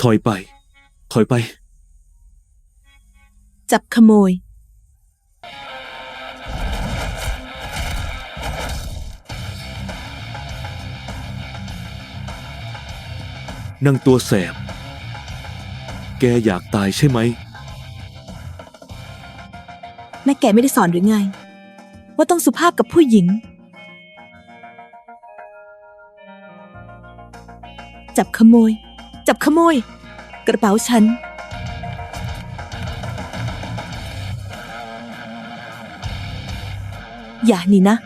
ถอยไปถอยไปจับขโมยนางตัวแสบแกอยากตายใช่ไหมแม่แกไม่ได้สอนหรือไงว่าต้องสุภาพกับผู้หญิงจับขโมยจับขโมยกระเป๋าฉันอย่านี่นะ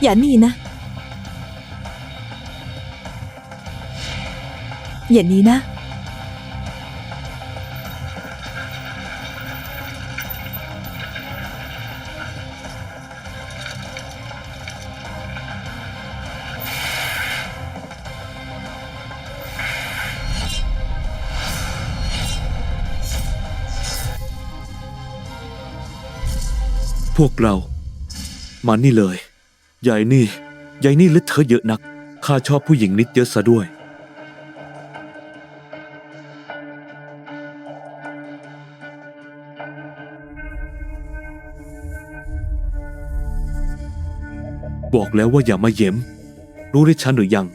อย่านี่นะอย่านี้นะพวกเรามานี่เลยยายนี่ฤทธิ์เธอเยอะนักข้าชอบผู้หญิงนิดเยอะซะด้วยบอกแล้วว่าอย่ามาเย็มรู้ได้ฉันหรือยัง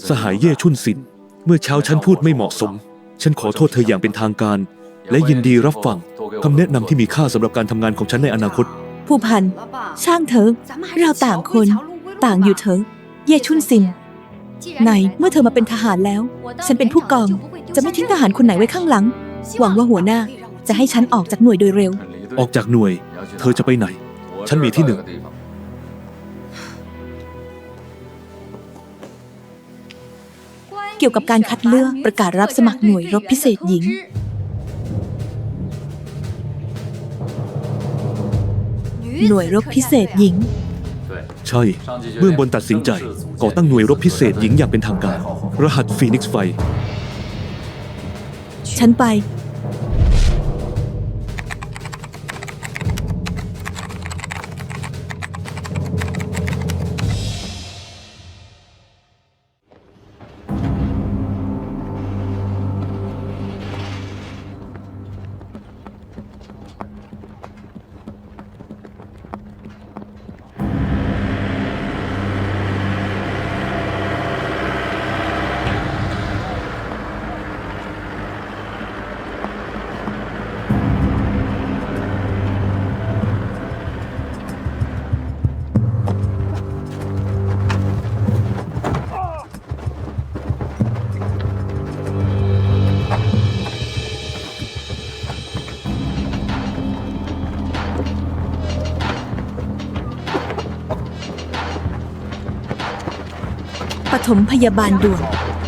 สหายเย่ชุนสินเมื่อเช้าฉันพูดไม่เหมาะสมฉันขอโทษเธออย่างเป็นทางการและยินดีรับฟังคำแนะนำที่มีค่าสำหรับการทำงานของฉันในอนาคตผู้พันช่างเถอะเราต่างคนต่างอยู่เถอะเย่ชุนซินไหนเมื่อเธอมาเป็นทหารแล้วฉันเป็นผู้กองจะไม่ทิ้งทหารคนไหนไว้ข้างหลังหวังว่าหัวหน้าจะให้ฉันออกจากหน่วยโดยเร็วออกจากหน่วยเธอจะไปไหนฉันมีที่หนึ่งเกี่ยวกับการคัดเลือกประกาศรับสมัครหน่วยรบพิเศษหญิงหน่วยรบพิเศษหญิงใช่เบื้องบนตัดสินใจก่อตั้งหน่วยรบพิเศษหญิงอย่างเป็นทางการรหัสฟีนิกซ์ไฟฉันไปปฐมพยาบาลด่วน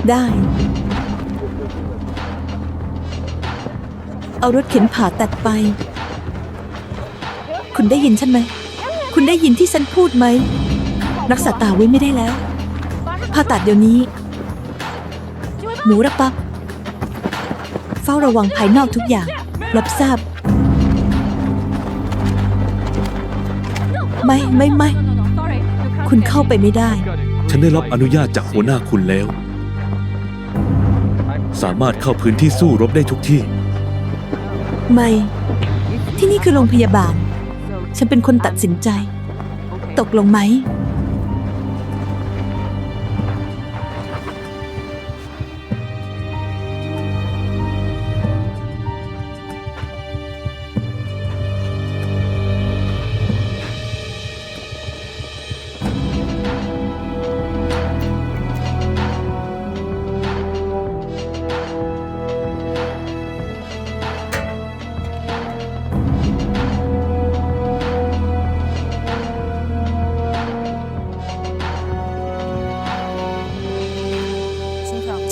ได้เอารถเข็นผ่าตัดไปคุณได้ยินฉันไหมคุณได้ยินที่ฉันพูดไหมรักษาตาไว้ไม่ได้แล้วผ่าตัดเดี๋ยวนี้หมูระปักเฝ้าระวังภายนอกทุกอย่างรับทราบไม่คุณเข้าไปไม่ได้ฉันได้รับอนุญาตจากหัวหน้าคุณแล้วสามารถเข้าพื้นที่สู้รบได้ทุกที่ไม่ที่นี่คือโรงพยาบาลฉันเป็นคนตัดสินใจตกลงไหม ผ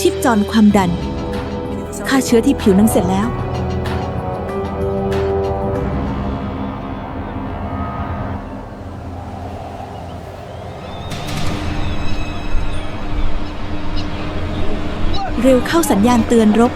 ชีพจรความดันฆ่าเชื้อที่ผิวนั้นเสร็จแล้ว เร็วเข้าสัญญาณเตือนรบ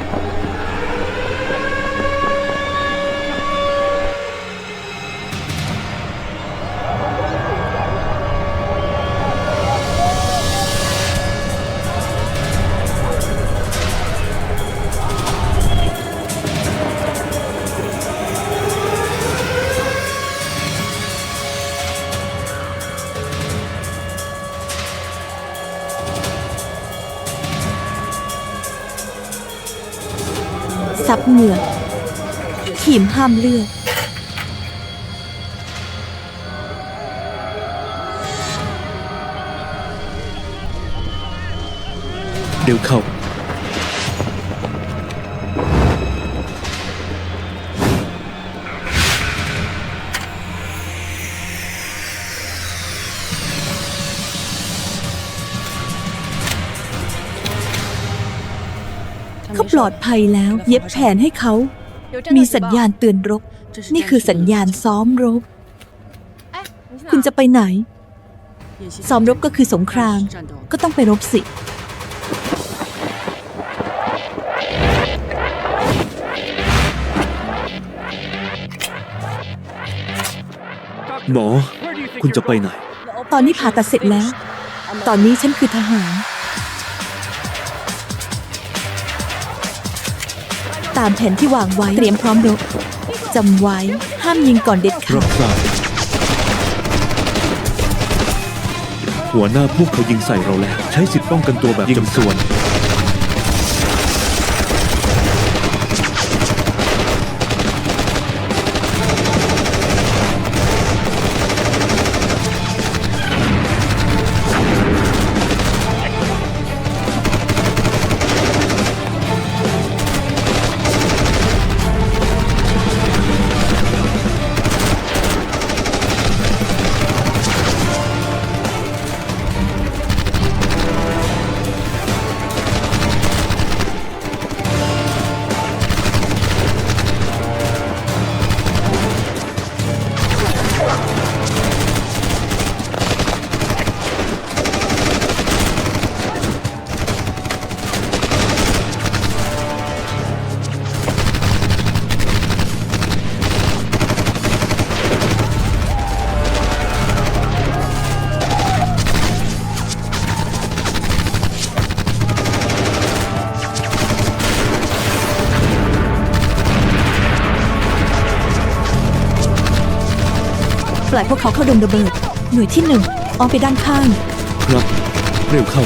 ซับเหงื่อขีมห้ามเลือด เดี๋ยวเข้า เขาปลอดภัยแล้ว เย็บแผนให้เขา มีสัญญาณเตือนรบ นี่คือสัญญาณซ้อมรบ คุณจะไปไหน ซ้อมรบก็คือสงคราม ก็ต้องไปรบสิ หมอ คุณจะไปไหน ตอนนี้ผ่าตัดเสร็จแล้ว ตอนนี้ฉันคือทหาร ตามแผนที่วางไว้ เตรียมพร้อมรบ จำไว้ ห้ามยิงก่อนเด็ดขา รั ด บทราบหัวหน้าพวกเขายิงใส่เราแล้ว ใช้สิทธิ์ป้องกันตัวแบบจำส่วน ปล่อยพวกเขาเข้าดงระเบิด หน่วยที่ 1 อ้อมไปด้านข้าง ครับ เร็วเข้า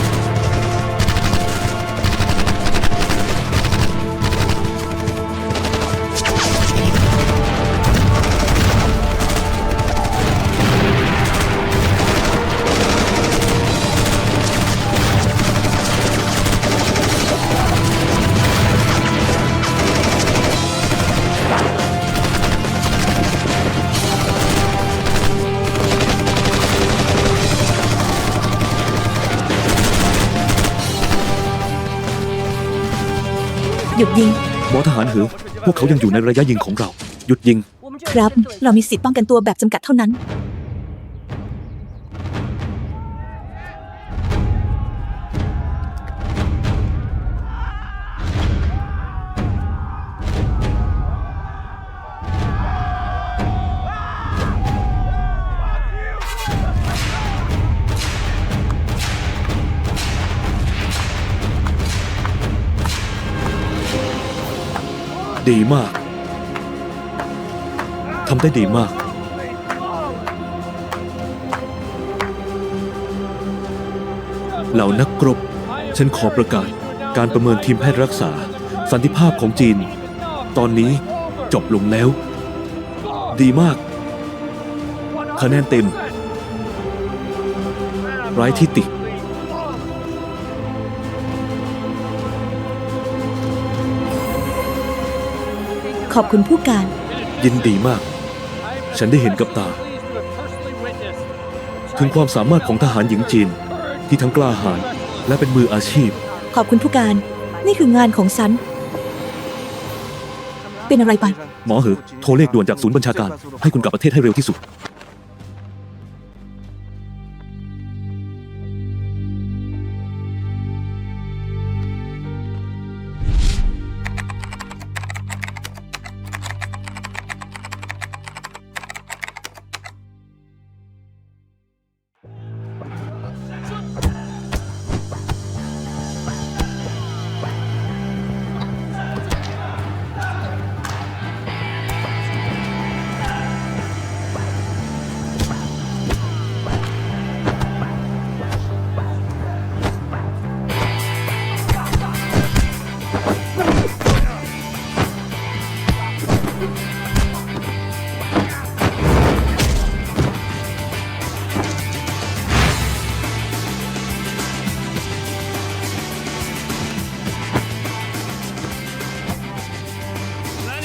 หยุดยิง หมอทหารเหอะพวกเขายังอยู่ในระยะยิงของเรา หยุดยิง ครับ เรามีสิทธิ์ป้องกันตัวแบบจำกัดเท่านั้น ดีมาก ทำได้ดีมาก เหล่านักรบ ฉันขอประกาศการประเมินทีมแพทย์รักษา สันติภาพของจีน ตอนนี้จบลงแล้ว ดีมาก คะแนนเต็ม ไร้ที่ติ ขอบคุณผู้การ ยินดีมาก ฉันได้เห็นกับตา ถึงความสามารถของทหารหญิงจีน ที่ทั้งกล้าหาญและเป็นมืออาชีพ ขอบคุณผู้การ นี่คืองานของฉัน เป็นอะไรไป หมอเหอโทรเลขด่วนจากศูนย์บัญชาการ ให้คุณกลับประเทศให้เร็วที่สุด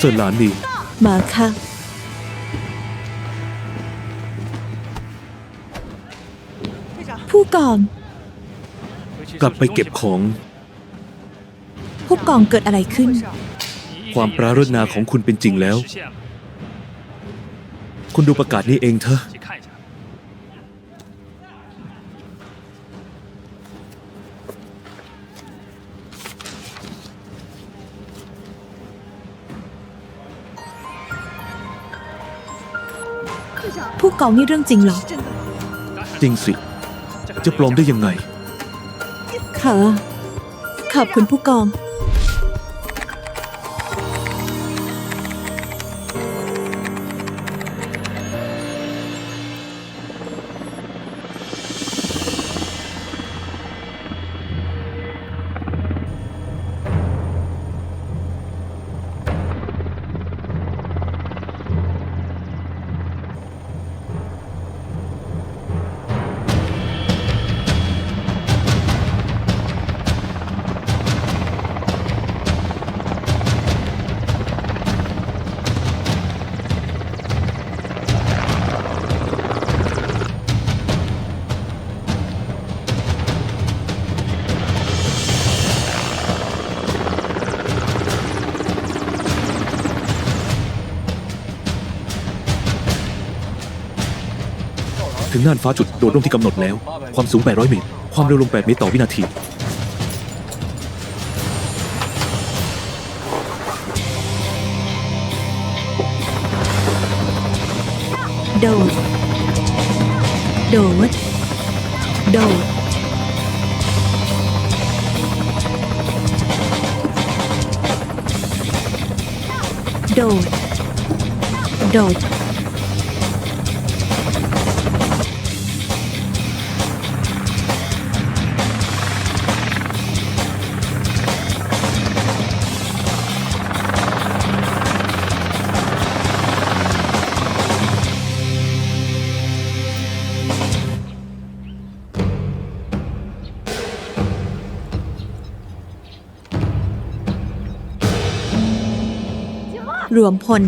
เซินหลานนี่ มาค่ะ ผู้กอง กลับไปเก็บของ ผู้กองเกิดอะไรขึ้น ความปรารถนาของคุณเป็นจริงแล้ว คุณดูประกาศนี้เองเถอะ ผู้กองนี่เรื่องจริงเหรอ จริงสิ จะปลอมได้ยังไง ค่ะ ขอบคุณผู้กอง ถึงน่านฟ้าจุดโดดร่มที่กำหนดแล้ว ความสูง 800 เมตร ความเร็วลม 8 เมตรต่อวินาที โดด โดด โดด โดด โดด รวมพล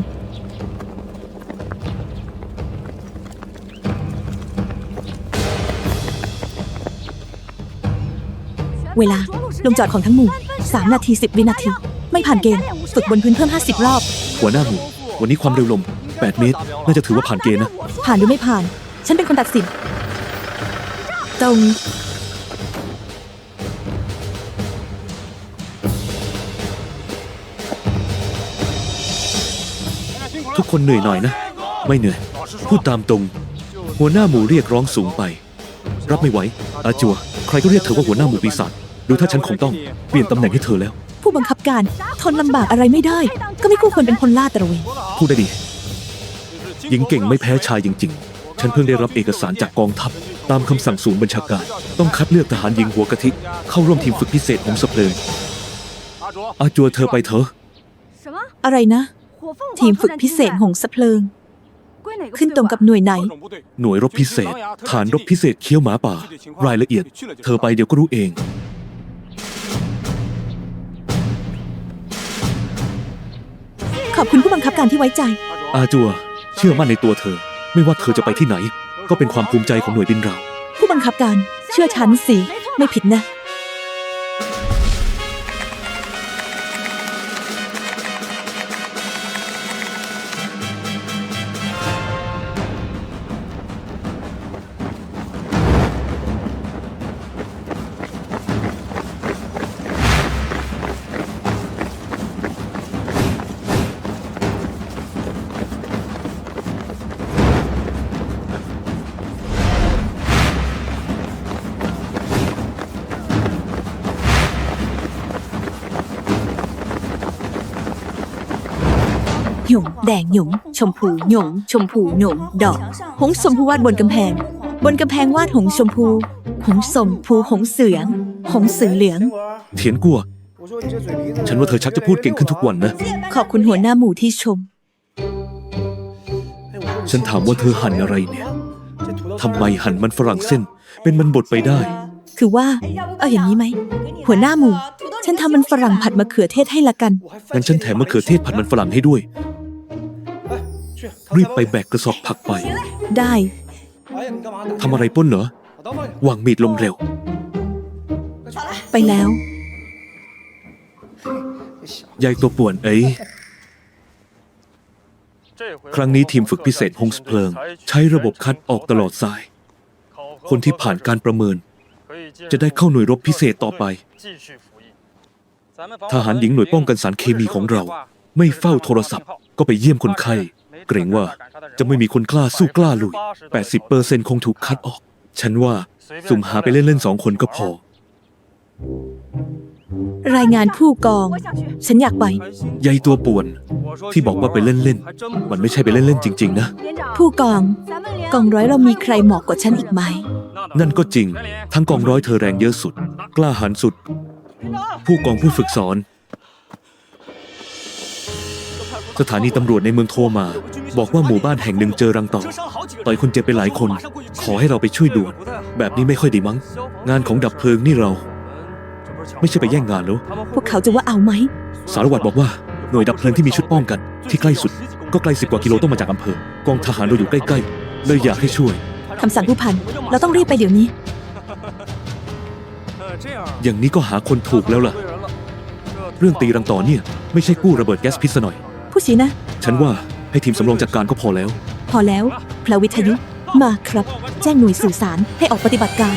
เวลา ลงจอดของทั้งหมู่ 3 นาที 10 วินาที ไม่ผ่านเกณฑ์ ฝึกบนพื้นเพิ่ม 50 รอบ หัวหน้าหมู่ วันนี้ความเร็วลม 8 เมตร น่าจะถือว่าผ่านเกณฑ์นะ ผ่านหรือไม่ผ่าน ฉันเป็นคนตัดสิน ตรง ทุกคนเหนื่อยหน่อยนะ ไม่เหนื่อย พูดตามตรง หัวหน้าหมู่เรียกร้องสูงไป รับไม่ไหว อาจัว ใครก็เรียกเธอว่าหัวหน้าหมู่ปีศาจดูถ้าฉันคงต้องเปลี่ยนตำแหน่งให้เธอแล้ว ผู้บังคับการทนลำบากอะไรไม่ได้ ก็ไม่คู่ควรเป็นพลล่าตระเวน พูดได้ดี หญิงเก่งไม่แพ้ชายจริงๆ ฉันเพิ่งได้รับเอกสารจากกองทัพ ตามคำสั่งศูนย์บัญชาการ ต้องคัดเลือกทหารหญิงหัวกะทิ เข้าร่วมทีมฝึกพิเศษหงสะเพลิง อาจัวเธอไปเถอะ อะไรนะ ทีมฝึกพิเศษหงสะเพลิง ขึ้นตรงกับหน่วยไหน หน่วยรบพิเศษ ฐานรบพิเศษเคี้ยวหมาป่า รายละเอียด เธอไปเดี๋ยวก็รู้เอง ขอบคุณผู้บังคับการที่ไว้ใจ อาจัว เชื่อมั่นในตัวเธอ ไม่ว่าเธอจะไปที่ไหน ก็เป็นความภูมิใจของหน่วยบินเรา ผู้บังคับการ เชื่อฉันสิ ไม่ผิดนะ หยงแดงหยงชมพูหยงชมพูหยงดอกหงส์ชมพูวาดบนกำแพงวาดหงส์ชมพูหงส์ชมพูหงส์เสืองหงส์สือเหลือง เถียนกัว ฉันว่าเธอชักจะพูดเก่งขึ้นทุกวันนะ ขอบคุณหัวหน้าหมู่ที่ชม ฉันถามว่าเธอหั่นอะไรเนี่ยทำไมหั่นมันฝรั่งเส้น เป็นมันบดไปได้ คือว่าเอาอย่างนี้ไหมหัวหน้าหมู่ฉันทำมันฝรั่งผัดมะเขือเทศให้ละกัน งั้นฉันแถมมะเขือเทศผัดมันฝรั่งให้ด้วย รีบไปแบกกระสอบผักไป ได้ ทำอะไรป้นเหรอวางมีดลงเร็ว ไปแล้ว ยายตัวป่วนเอ้ยครั้งนี้ทีมฝึกพิเศษฮงส์เพลิง ใช้ระบบคัดออกตลอดสาย คนที่ผ่านการประเมิน จะได้เข้าหน่วยรบพิเศษต่อไป ทหารหญิงหน่วยป้องกันสารเคมีของเรา ไม่เฝ้าโทรศัพท์ ก็ไปเยี่ยมคนไข้ เกรงว่าจะไม่มีคนกล้าสู้กล้าลุย 80% คงถูกคัดออก ฉันว่าสุ่มหาไปเล่นๆ2 คนก็พอ รายงานผู้กอง ฉันอยากไป ยายตัวป่วน ที่บอกว่าไปเล่นๆ มันไม่ใช่ไปเล่นๆจริงๆนะ ผู้กองกองร้อยเรามีใครเหมาะกว่าฉันอีกไหม นั่นก็จริง ทั้งกองร้อยเธอแรงเยอะสุด กล้าหาญสุด ผู้กองผู้ฝึกสอน สถานีตำรวจในเมืองโทรมา บอกว่าหมู่บ้านแห่งหนึ่งเจอรังต่อต่อยคนเจ็บไปหลายคน ขอให้เราไปช่วยด่วน แบบนี้ไม่ค่อยดีมั้ง งานของดับเพลิงนี่เรา ไม่ใช่ไปแย่งงานแล้ว พวกเขาจะว่าเอาไหม สารวัตรบอกว่าหน่วยดับเพลิงที่มีชุดป้องกัน ที่ใกล้สุด ก็ไกล10 กว่ากิโลต้องมาจากอำเภอกองทหารเราอยู่ใกล้ๆเลยอยากให้ช่วย คำสั่งผู้พัน เราต้องรีบไปเดี๋ยวนี้ อย่างนี้ก็หาคนถูกแล้วล่ะ เรื่องตีรังต่อเนี่ยไม่ใช่กู้ระเบิดแก๊สพิษซะหน่อย ผู้ชี้นะ ฉันว่าให้ทีมสำรองจัดการก็พอแล้ว พอแล้วพลวิทยุ มาครับ แจ้งหน่วยสื่อสารให้ออกปฏิบัติการ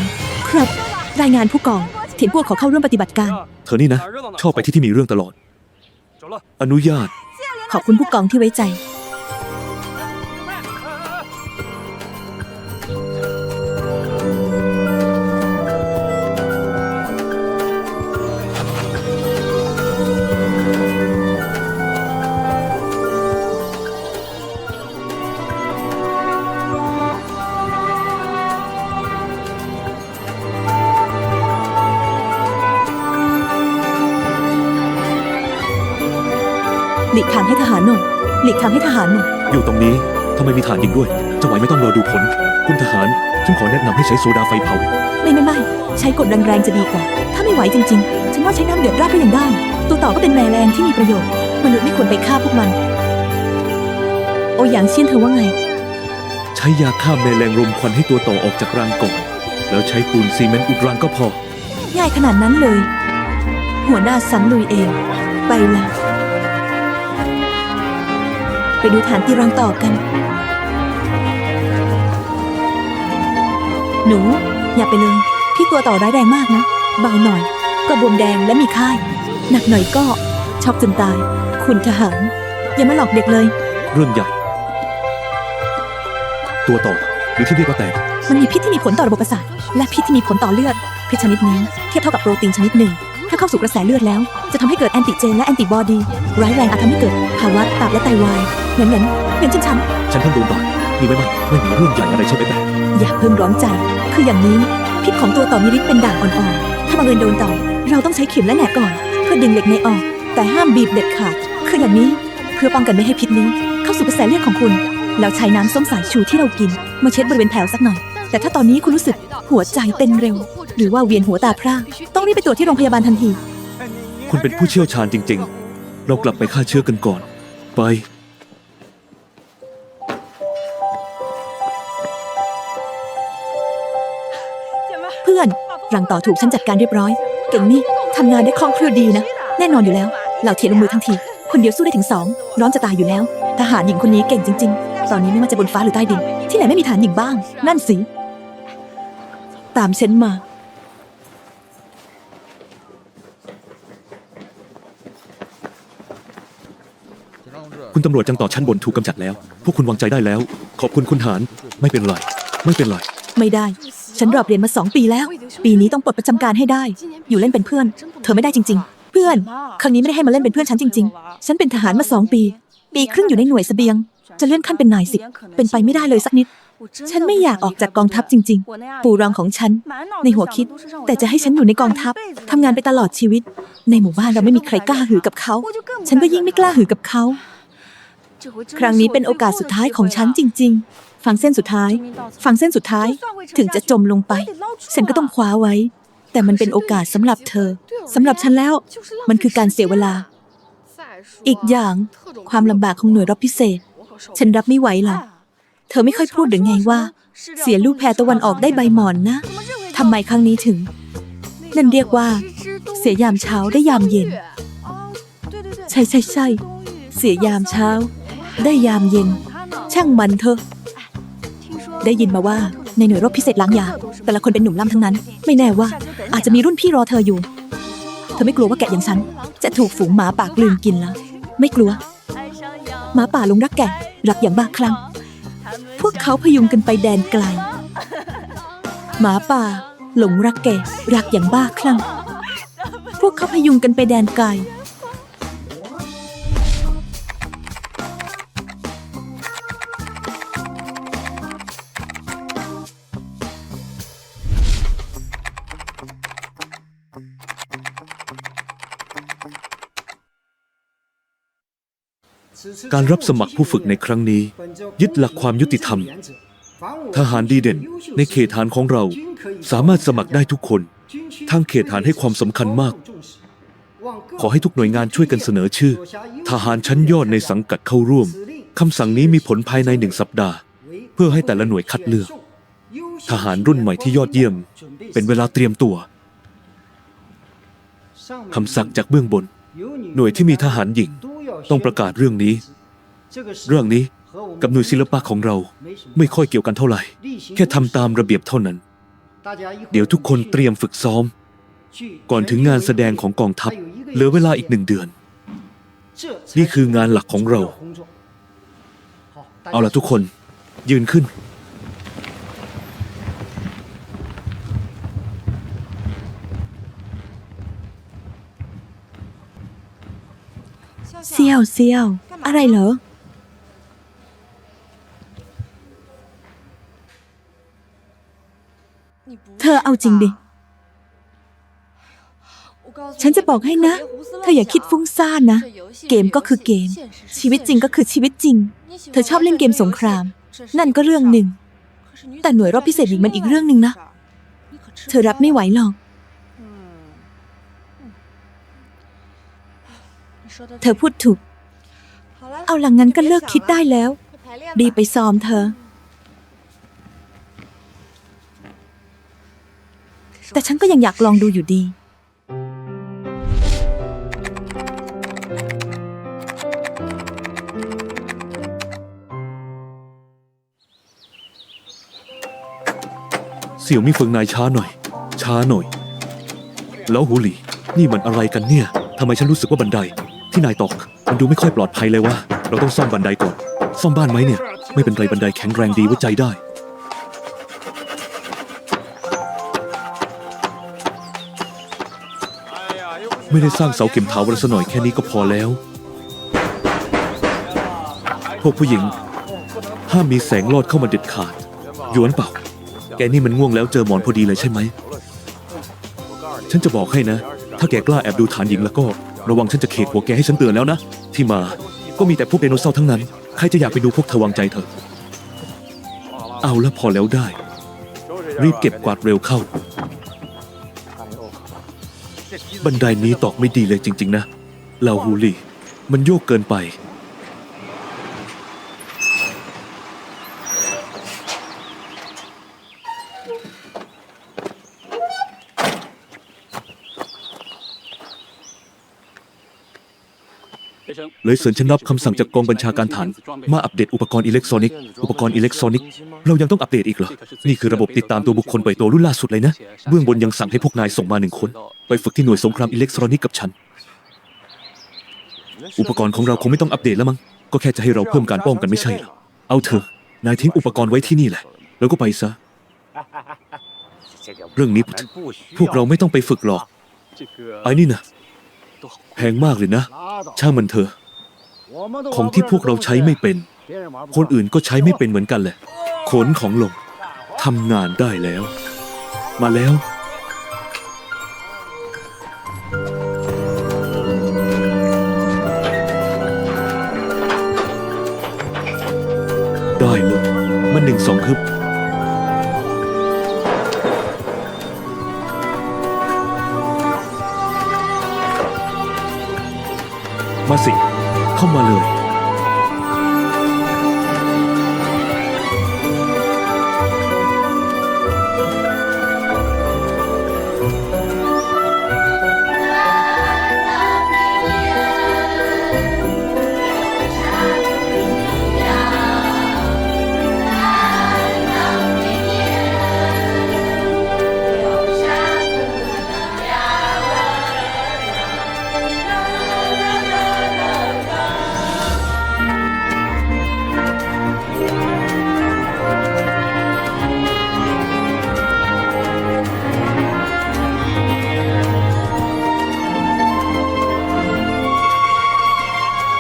ครับ รายงานผู้กองเถียนพวกขอเข้าร่วมปฏิบัติการ เธอนี่นะ ชอบไปที่มีเรื่องตลอด อนุญาต ขอบคุณผู้กองที่ไว้ใจ หลีกทางให้ทหารหน่อย หลีกทางให้ทหารหน่อย อยู่ตรงนี้ทำไมมีฐานยิงด้วย จะไหวไม่ต้องรอดูผล คุณทหาร ฉันขอแนะนำให้ใช้โซดาไฟเผา ไม่ใช้กดแรงๆจะดีกว่า ถ้าไม่ไหวจริงๆ ฉันว่าใช้น้ำเดือดราดก็ยังได้ ตัวต่อก็เป็นแมลงที่มีประโยชน์ มนุษย์ไม่ควรไปฆ่าพวกมัน โอหยางเชี่ยนเธอว่าไง ใช้ยาฆ่าแมลงรมควันให้ตัวต่อออกจากรังก่อน แล้วใช้ปูนซีเมนต์อุดรังก็พอ ง่ายขนาดนั้นเลย หัวหน้าสังลุยเอง ไปละไปดูฐานตีรังต่อกัน หนู อย่าไปเลย พี่ตัวต่อร้ายแรงมากนะ เบาหน่อย ก็บวมแดงและมีไข้หนักหน่อยก็ช็อกจนตาย คุณทหาร อย่ามาหลอกเด็กเลย เรื่องใหญ่ ตัวต่อหรือที่เรียกว่าแตก มันมีพิษที่มีผลต่อระบบประสาทและพิษที่มีผลต่อเลือด พิษชนิดนี้เทียบเท่ากับโปรตีนชนิดหนึ่ง ถ้าเข้าสู่กระแสเลือดแล้ว จะทำให้เกิดแอนติเจนและแอนติบอดี ร้ายแรงอาจทำให้เกิดภาวะตับและไตวายงั้นเป็นเช่นฉัน ฉันเพิ่งโดนต่อยมีไหมบ้างไม่มีเรื่องใหญ่อะไรใช่ไหมแต่ อย่าเพิ่งร้อนใจ คืออย่างนี้ พิษของตัวต่อมีฤทธิ์เป็นด่างอ่อนๆ ถ้าบังเอิญโดนต่อยเราต้องใช้เข็มและแหนบก่อน เพื่อดึงเหล็กในออก แต่ห้ามบีบเด็ดขาด คืออย่างนี้ เพื่อป้องกันไม่ให้พิษนี้ เข้าสู่กระแสเลือดของคุณ แล้วใช้น้ำส้มสายชูที่เรากินมาเช็ดบริเวณแผลสักหน่อย แต่ถ้าตอนนี้คุณรู้สึกหัวใจเต้นเร็ว หรือว่าเวียนหัวตาพร่าต้องรีบไปตรวจที่โรงพยาบาลทันที คุณเป็นผู้เชี่ยวชาญจริงๆ เรากลับไปฆ่าเชื้อกันก่อน ไป เพื่อนรังต่อถูกฉันจัดการเรียบร้อย เก่งนี่ทำงานได้คล่องแคล่วดีนะ แน่นอนอยู่แล้วเหล่าเทียนลงมือทั้งทีคนเดียวสู้ได้ถึง2ร้อนจะตายอยู่แล้ว ทหารหญิงคนนี้เก่งจริงๆ ตอนนี้ไม่ว่าจะบนฟ้าหรือใต้ดิน ที่ไหนไม่มีทหารหญิงบ้าง นั่นสิ ตามฉันมา คุณตำรวจจังต่อชั้นบนถูกกำจัดแล้ว พวกคุณวางใจได้แล้ว ขอบคุณคุณหาร ไม่เป็นไร ไม่เป็นไร ไม่ได้ ฉันรอบเรียนมา2 ปีแล้ว ปีนี้ต้องปลดประจำการให้ได้ อยู่เล่นเป็นเพื่อน เธอไม่ได้จริงๆ เพื่อน ครั้งนี้ไม่ได้ให้มาเล่นเป็นเพื่อนฉันจริงๆ ฉันเป็นทหารมา2 ปี ปีครึ่งอยู่ในหน่วยเสบียง จะเลื่อนขั้นเป็นนายสิบเป็นไปไม่ได้เลยสักนิด ฉันไม่อยากออกจากกองทัพจริงๆ ปู่รองของฉันในหัวคิด แต่จะให้ฉันอยู่ในกองทัพทำงานไปตลอดชีวิต ในหมู่บ้านเราไม่มีใครกล้าหือกับเขา ฉันก็ยิ่งไม่กล้าหือกับเขา ครั้งนี้เป็นโอกาสสุดท้ายของฉันจริงๆ ฟังเส้นสุดท้าย ฟังเส้นสุดท้าย ถึงจะจมลงไป ฉันก็ต้องคว้าไว้ แต่มันเป็นโอกาสสำหรับเธอ สำหรับฉันแล้ว มันคือการเสียเวลา อีกอย่าง ความลำบากของหน่วยรบพิเศษ ฉันรับไม่ไหวหรอก เธอไม่ค่อยพูดหรือไงว่า เสียลูกแพรตะวันออกได้ใบหมอนนะ ทำไมครั้งนี้ถึง นั่นเรียกว่า เสียยามเช้าได้ยามเย็น ใช่ใช่ใช่เสียยามเช้า ได้ยามเย็น ช่างมันเถอะ ได้ยินมาว่าในหน่วยรบพิเศษล้างยา แต่ละคนเป็นหนุ่มล่ำทั้งนั้น ไม่แน่ว่า อาจจะมีรุ่นพี่รอเธออยู่ เธอไม่กลัวว่าแกะอย่างฉัน จะถูกฝูงหมาป่ากลืนกินละไม่กลัว หมาป่าหลงรักแกะรักอย่างบ้าคลั่งพวกเขาพยุงกันไปแดนไกล หมาป่าหลงรักแกะรักอย่างบ้าคลั่งพวกเขาพยุงกันไปแดนไกล การรับสมัครผู้ฝึกในครั้งนี้ ยึดหลักความยุติธรรม ทหารดีเด่นในเขตฐานของเราสามารถสมัครได้ทุกคนทางเขตฐานให้ความสำคัญมาก ขอให้ทุกหน่วยงานช่วยกันเสนอชื่อ ทหารชั้นยอดในสังกัดเข้าร่วมคำสั่งนี้มีผลภายใน1 สัปดาห์ เพื่อให้แต่ละหน่วยคัดเลือก ทหารรุ่นใหม่ที่ยอดเยี่ยม เป็นเวลาเตรียมตัวคำสั่งจากเบื้องบน หน่วยที่มีทหารหญิงต้องประกาศเรื่องนี้กับหน่วยศิลปะของเราไม่ค่อยเกี่ยวกันเท่าไหร่ แค่ทำตามระเบียบเท่านั้น เดี๋ยวทุกคนเตรียมฝึกซ้อม ก่อนถึงงานแสดงของกองทัพเหลือเวลาอีก1 เดือน นี่คืองานหลักของเรา เอาล่ะทุกคนยืนขึ้น เซี่ยวเซี่ยวอะไรเหรอ เธอเอาจริงดิ ฉันจะบอกให้นะ เธออย่าคิดฟุ้งซ่านนะ เกมก็คือเกม ชีวิตจริงก็คือชีวิตจริง เธอชอบเล่นเกมสงคราม นั่นก็เรื่องหนึ่ง แต่หน่วยรบพิเศษหญิงมันอีกเรื่องหนึ่งนะ เธอรับไม่ไหวหรอก เธอพูดถูก เอาหลังงั้นก็เลิกคิดได้แล้ว รีบไปซ้อมเธอ แต่ฉันก็ยังอยากลองดูอยู่ดี เสี่ยวมี่เฟิงนายช้าหน่อย แล้วหูหลี่นี่มันอะไรกันเนี่ยทำไมฉันรู้สึกว่าบันไดที่นายตอกมันดูไม่ค่อยปลอดภัยเลยว่าเราต้องซ่อมบันไดก่อน ซ่อมบ้านไหมเนี่ย ไม่เป็นไรบันไดแข็งแรงดีไว้ใจได้ ไม่ได้สร้างเสาเข็มถาวรซะหน่อยแค่นี้ก็พอแล้ว พวกผู้หญิงห้ามมีแสงลอดเข้ามาเด็ดขาดหยวนเปล่า แกนี่มันง่วงแล้วเจอหมอนพอดีเลยใช่ไหม ฉันจะบอกให้นะ ถ้าแกกล้าแอบดูฐานหญิงแล้วก็ระวังฉันจะเขกหัวแกให้ฉันเตือนแล้วนะ ที่มาก็มีแต่พวกไดโนเสาร์ทั้งนั้น ใครจะอยากไปดูพวกเธอวางใจเถอะ เอาแล้วพอแล้วได้ รีบเก็บกวาดเร็วเข้า บันไดนี้ตอกไม่ดีเลยจริงๆนะเหล่าฮูลี่มันโยกเกินไป เลยเสริญฉันรับคำสั่งจากกองบัญชาการฐานมาอัปเดตอุปกรณ์อิเล็กทรอนิกเรายังต้องอัปเดตอีกเหรอ นี่คือระบบติดตามตัวบุคคลไปตัวรุ่นล่าสุดเลยนะ เบื้องบนยังสั่งให้พวกนายส่งมา1 คนไปฝึกที่หน่วยสงครามอิเล็กทรอนิกส์กับฉัน อุปกรณ์ของเราคงไม่ต้องอัปเดตแล้วมั้ง ก็แค่จะให้เราเพิ่มการป้องกันไม่ใช่เหรอ เอาเถอะนายทิ้งอุปกรณ์ไว้ที่นี่แหละ แล้วก็ไปซะ เรื่องนี้พวกเราไม่ต้องไปฝึกหรอกไอ้นี่นะแพงมากเลยนะช่างมันเถอะ ของที่พวกเราใช้ไม่เป็น คนอื่นก็ใช้ไม่เป็นเหมือนกันแหละขนของลงทำงานได้แล้ว มาแล้ว ได้เลยมัน1-2คึบมาสิ เข้ามาเลย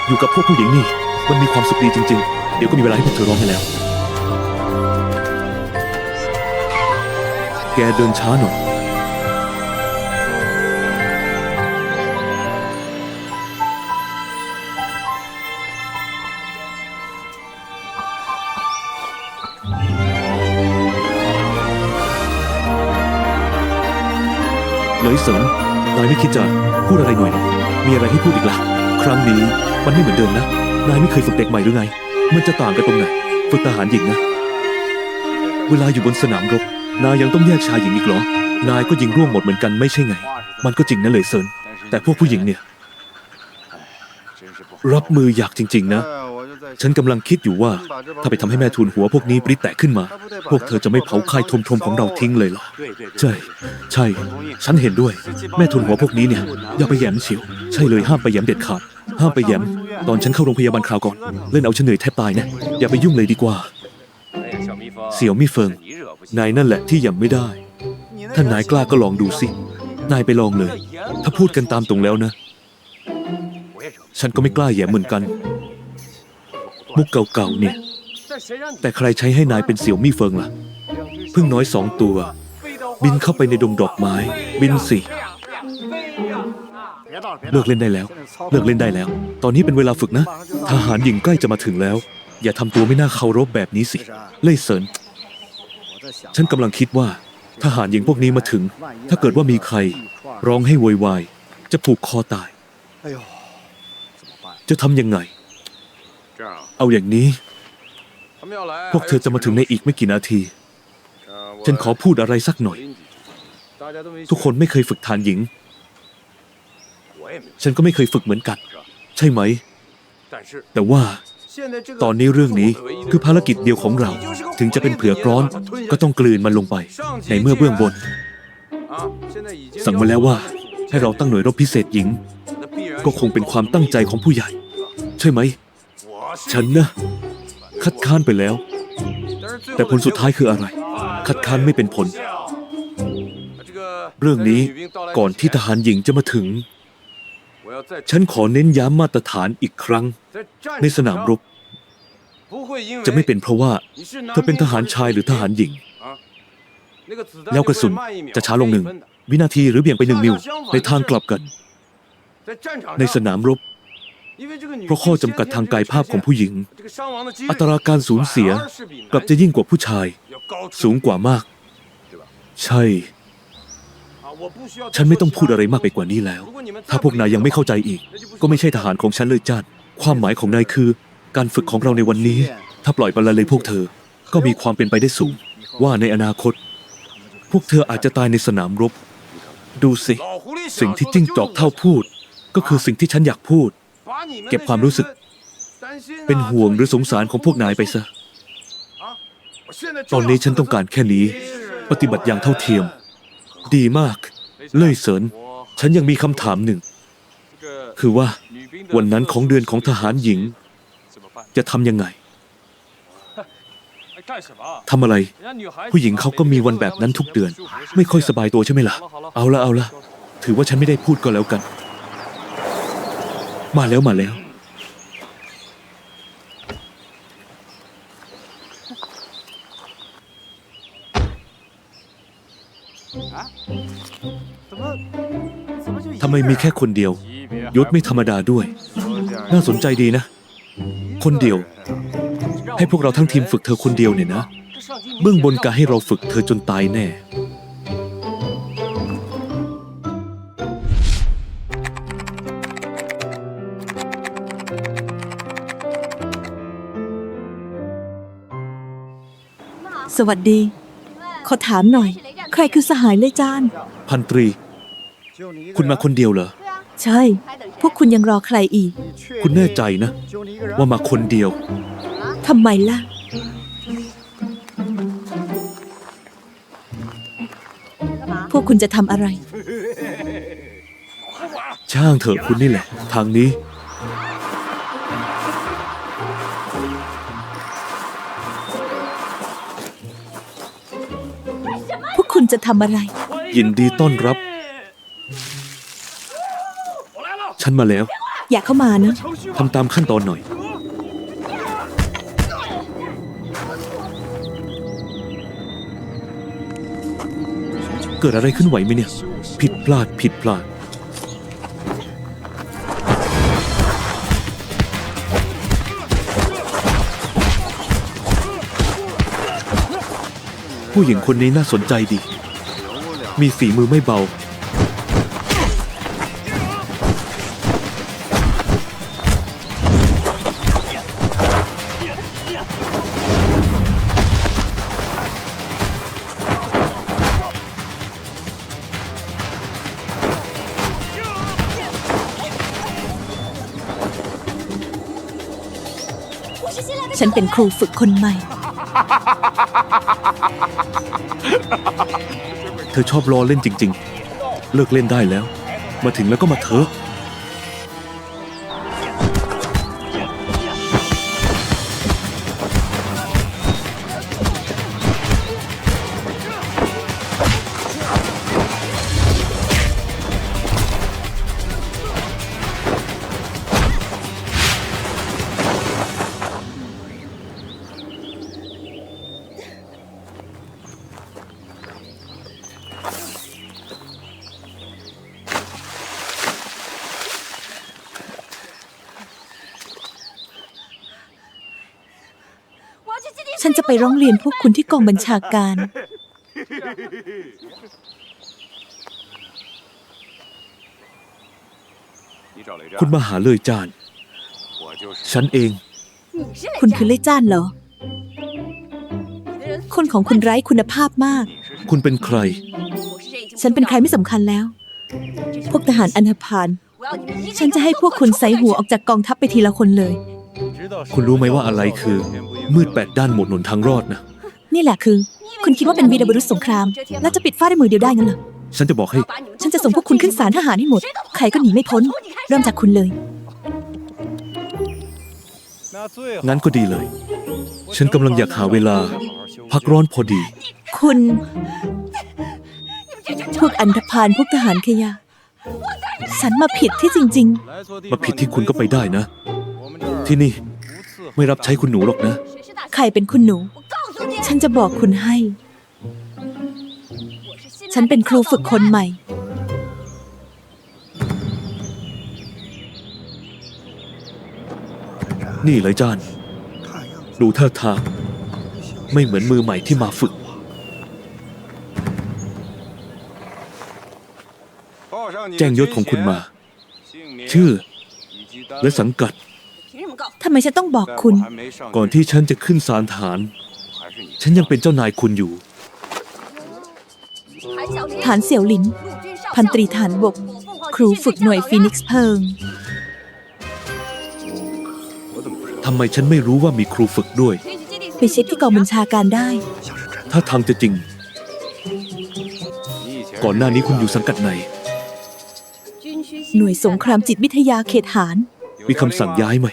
อยู่กับพวกผู้หญิงนี่มันมีความสุขดีจริงๆ เดี๋ยวก็มีเวลาให้พวกเธอร้องให้แล้ว แกเดินช้าหน่อย เลยเสริมนายไม่คิดจะพูดอะไรหน่อยหรอมีอะไรให้พูดอีกล่ะ ครั้งนี้มันไม่เหมือนเดิมนะ นายไม่เคยฝึกเด็กใหม่หรือไง มันจะต่างกันตรงไหน ฝึกทหารหญิงนะ เวลาอยู่บนสนามรบ นายยังต้องแยกชายหญิงอีกเหรอ นายก็ยิงร่วงหมดเหมือนกันไม่ใช่ไง มันก็จริงนะเลยเซินแต่พวกผู้หญิงเนี่ย รับมือยากจริงๆนะ ฉันกำลังคิดอยู่ว่า ถ้าไปทำให้แม่ทูลหัวพวกนี้ปริแตกขึ้นมา พวกเธอจะไม่เผาค่ายทมๆของเราทิ้งเลยเหรอ ใช่ ใช่ ฉันเห็นด้วย แม่ทูลหัวพวกนี้เนี่ยอย่าไปแย้มเฉียว ใช่เลยห้ามไปแย้มเด็ดขาด ห้ามไปแย้มตอนฉันเข้าโรงพยาบาลคราวก่อน เล่นเอาฉันเหนื่อยแทบตายนะ อย่าไปยุ่งเลยดีกว่า เสี่ยวมี่เฟิง นายนั่นแหละที่ยังไม่ได้ ถ้านายกล้าก็ลองดูสิ นายไปลองเลย ถ้าพูดกันตามตรงแล้วนะ ฉันก็ไม่กล้าแย้มเหมือนกัน มุกเก่าๆเนี่ย แต่ใครใช้ให้นายเป็นเสี่ยวมี่เฟิงล่ะ พึ่งน้อย2 ตัว บินเข้าไปในดงดอกไม้ บินสิ เลิกเล่นได้แล้ว เลิกเล่นได้แล้ว ตอนนี้เป็นเวลาฝึกนะ ทหารหญิงใกล้จะมาถึงแล้ว อย่าทำตัวไม่น่าเคารพแบบนี้สิ เล่ยเซิน ฉันกำลังคิดว่า ทหารหญิงพวกนี้มาถึง ถ้าเกิดว่ามีใคร ร้องให้โวยวาย จะผูกคอตาย จะทำยังไง เอาอย่างนี้ พวกเธอจะมาถึงในอีกไม่กี่นาที ฉันขอพูดอะไรสักหน่อย ทุกคนไม่เคยฝึกทหารหญิง ฉันก็ไม่เคยฝึกเหมือนกัน ใช่ไหม แต่ว่าตอนนี้เรื่องนี้คือภารกิจเดียวของเรา ถึงจะเป็นเผือกร้อน ก็ต้องกลืนมันลงไป ในเมื่อเบื้องบน สั่งมาแล้วว่า ให้เราตั้งหน่วยรบพิเศษหญิง ก็คงเป็นความตั้งใจของผู้ใหญ่ ใช่ไหม ฉันนะคัดค้านไปแล้ว แต่ผลสุดท้ายคืออะไร คัดค้านไม่เป็นผล เรื่องนี้ก่อนที่ทหารหญิงจะมาถึง ฉันขอเน้นย้ำมาตรฐานอีกครั้ง ในสนามรบ จะไม่เป็นเพราะว่าเธอเป็นทหารชายหรือทหารหญิง แล้วกระสุนจะช้าลง1 วินาทีหรือเบี่ยงไป1 นิ้วในทางกลับกัน ในสนามรบ เพราะข้อจำกัดทางกายภาพของผู้หญิง อัตราการสูญเสียกลับจะยิ่งกว่าผู้ชาย สูงกว่ามาก ใช่ ฉันไม่ต้องพูดอะไรมากไปกว่านี้แล้ว ถ้าพวกนายยังไม่เข้าใจอีก ก็ไม่ใช่ทหารของฉันเลยจ้านความหมายของนายคือ การฝึกของเราในวันนี้ ถ้าปล่อยปละเลยพวกเธอ ก็มีความเป็นไปได้สูง ว่าในอนาคต พวกเธออาจจะตายในสนามรบ ดูสิ สิ่งที่จิ้งจอกเท่าพูด ก็คือสิ่งที่ฉันอยากพูด เก็บความรู้สึก เป็นห่วงหรือสงสารของพวกนายไปซะ ตอนนี้ฉันต้องการแค่นี้ ปฏิบัติอย่างเท่าเทียม ดีมาก เล่ยเซิน ฉันยังมีคำถามหนึ่ง คือว่าวันนั้นของเดือนของทหารหญิง จะทำยังไง ทำอะไร ผู้หญิงเขาก็มีวันแบบนั้นทุกเดือน ไม่ค่อยสบายตัวใช่ไหมล่ะ เอาละถือว่าฉันไม่ได้พูดก็แล้วกัน มาแล้ว ทำไมมีแค่คนเดียว ยศไม่ธรรมดาด้วย น่าสนใจดีนะ คนเดียว ให้พวกเราทั้งทีมฝึกเธอคนเดียวเนี่ยนะ เบื้องบนกะให้เราฝึกเธอจนตายแน่ สวัสดี ขอถามหน่อย ใครคือสหายเลยจาน พันตรี คุณมาคนเดียวเหรอ ใช่ พวกคุณยังรอใครอีก คุณแน่ใจนะ ว่ามาคนเดียว ทำไมล่ะ พวกคุณจะทำอะไร ช่างเถอะคุณนี่แหละ ทางนี้ พวกคุณจะทำอะไร ยินดีต้อนรับ ฉันมาแล้ว อย่าเข้ามานะ ทำตามขั้นตอนหน่อย เกิดอะไรขึ้นไหวไหมเนี่ย ผิดพลาด ผู้หญิงคนนี้น่าสนใจดี มีฝีมือไม่เบา ฉันเป็นครูฝึกคนใหม่ เธอชอบล้อเล่นจริงๆ เลิกเล่นได้แล้ว มาถึงแล้วก็มาเถอะ ฉันจะไปร้องเรียนพวกคุณที่กองบัญชาการ คุณมาหาเลยจาน ฉันเอง คุณคือเล่จ้านเหรอ คนของคุณไร้คุณภาพมาก คุณเป็นใคร ฉันเป็นใครไม่สำคัญแล้ว พวกทหารอันธพาล ฉันจะให้พวกคุณใส่หัวออกจากกองทัพไปทีละคนเลย คุณรู้ไหมว่าอะไรคือ มืดแปดด้านหมดหนทางรอดนะ นี่แหละคือ คุณคิดว่าเป็นวีรบุรุษสงคราม แล้วจะปิดฟ้าด้วยมือเดียวได้งั้นเหรอ ฉันจะบอกให้ ฉันจะส่งพวกคุณขึ้นศาลทหารให้หมด ใครก็หนีไม่พ้น เริ่มจากคุณเลย งั้นก็ดีเลย ฉันกำลังอยากหาเวลา พักร้อนพอดี คุณ พวกอันธพาลพวกทหารขยะ ฉันมาผิดที่จริง มาผิดที่คุณก็ไปได้นะ ที่นี่ไม่รับใช้คุณหนูหรอกนะ ๆ ใครเป็นคุณหนู ฉันจะบอกคุณให้ ฉันเป็นครูฝึกคนใหม่ นี่เลยจาน ดูท่าทางไม่เหมือนมือใหม่ที่มาฝึก แจ้งยศของคุณมา ชื่อ และสังกัด ทำไมฉันต้องบอกคุณ ก่อนที่ฉันจะขึ้นศาลทหาร ฉันยังเป็นเจ้านายคุณอยู่ ฐานเสี่ยวหลิน พันตรีฐานบก ครูฝึกหน่วยฟีนิกซ์เพิง ทำไมฉันไม่รู้ว่ามีครูฝึกด้วย ไปเช็คที่กองบัญชาการได้ ถ้าทางจะจริง ก่อนหน้านี้คุณอยู่สังกัดไหน หน่วยสงครามจิตวิทยาเขตฐาน มีคำสั่งย้ายไหม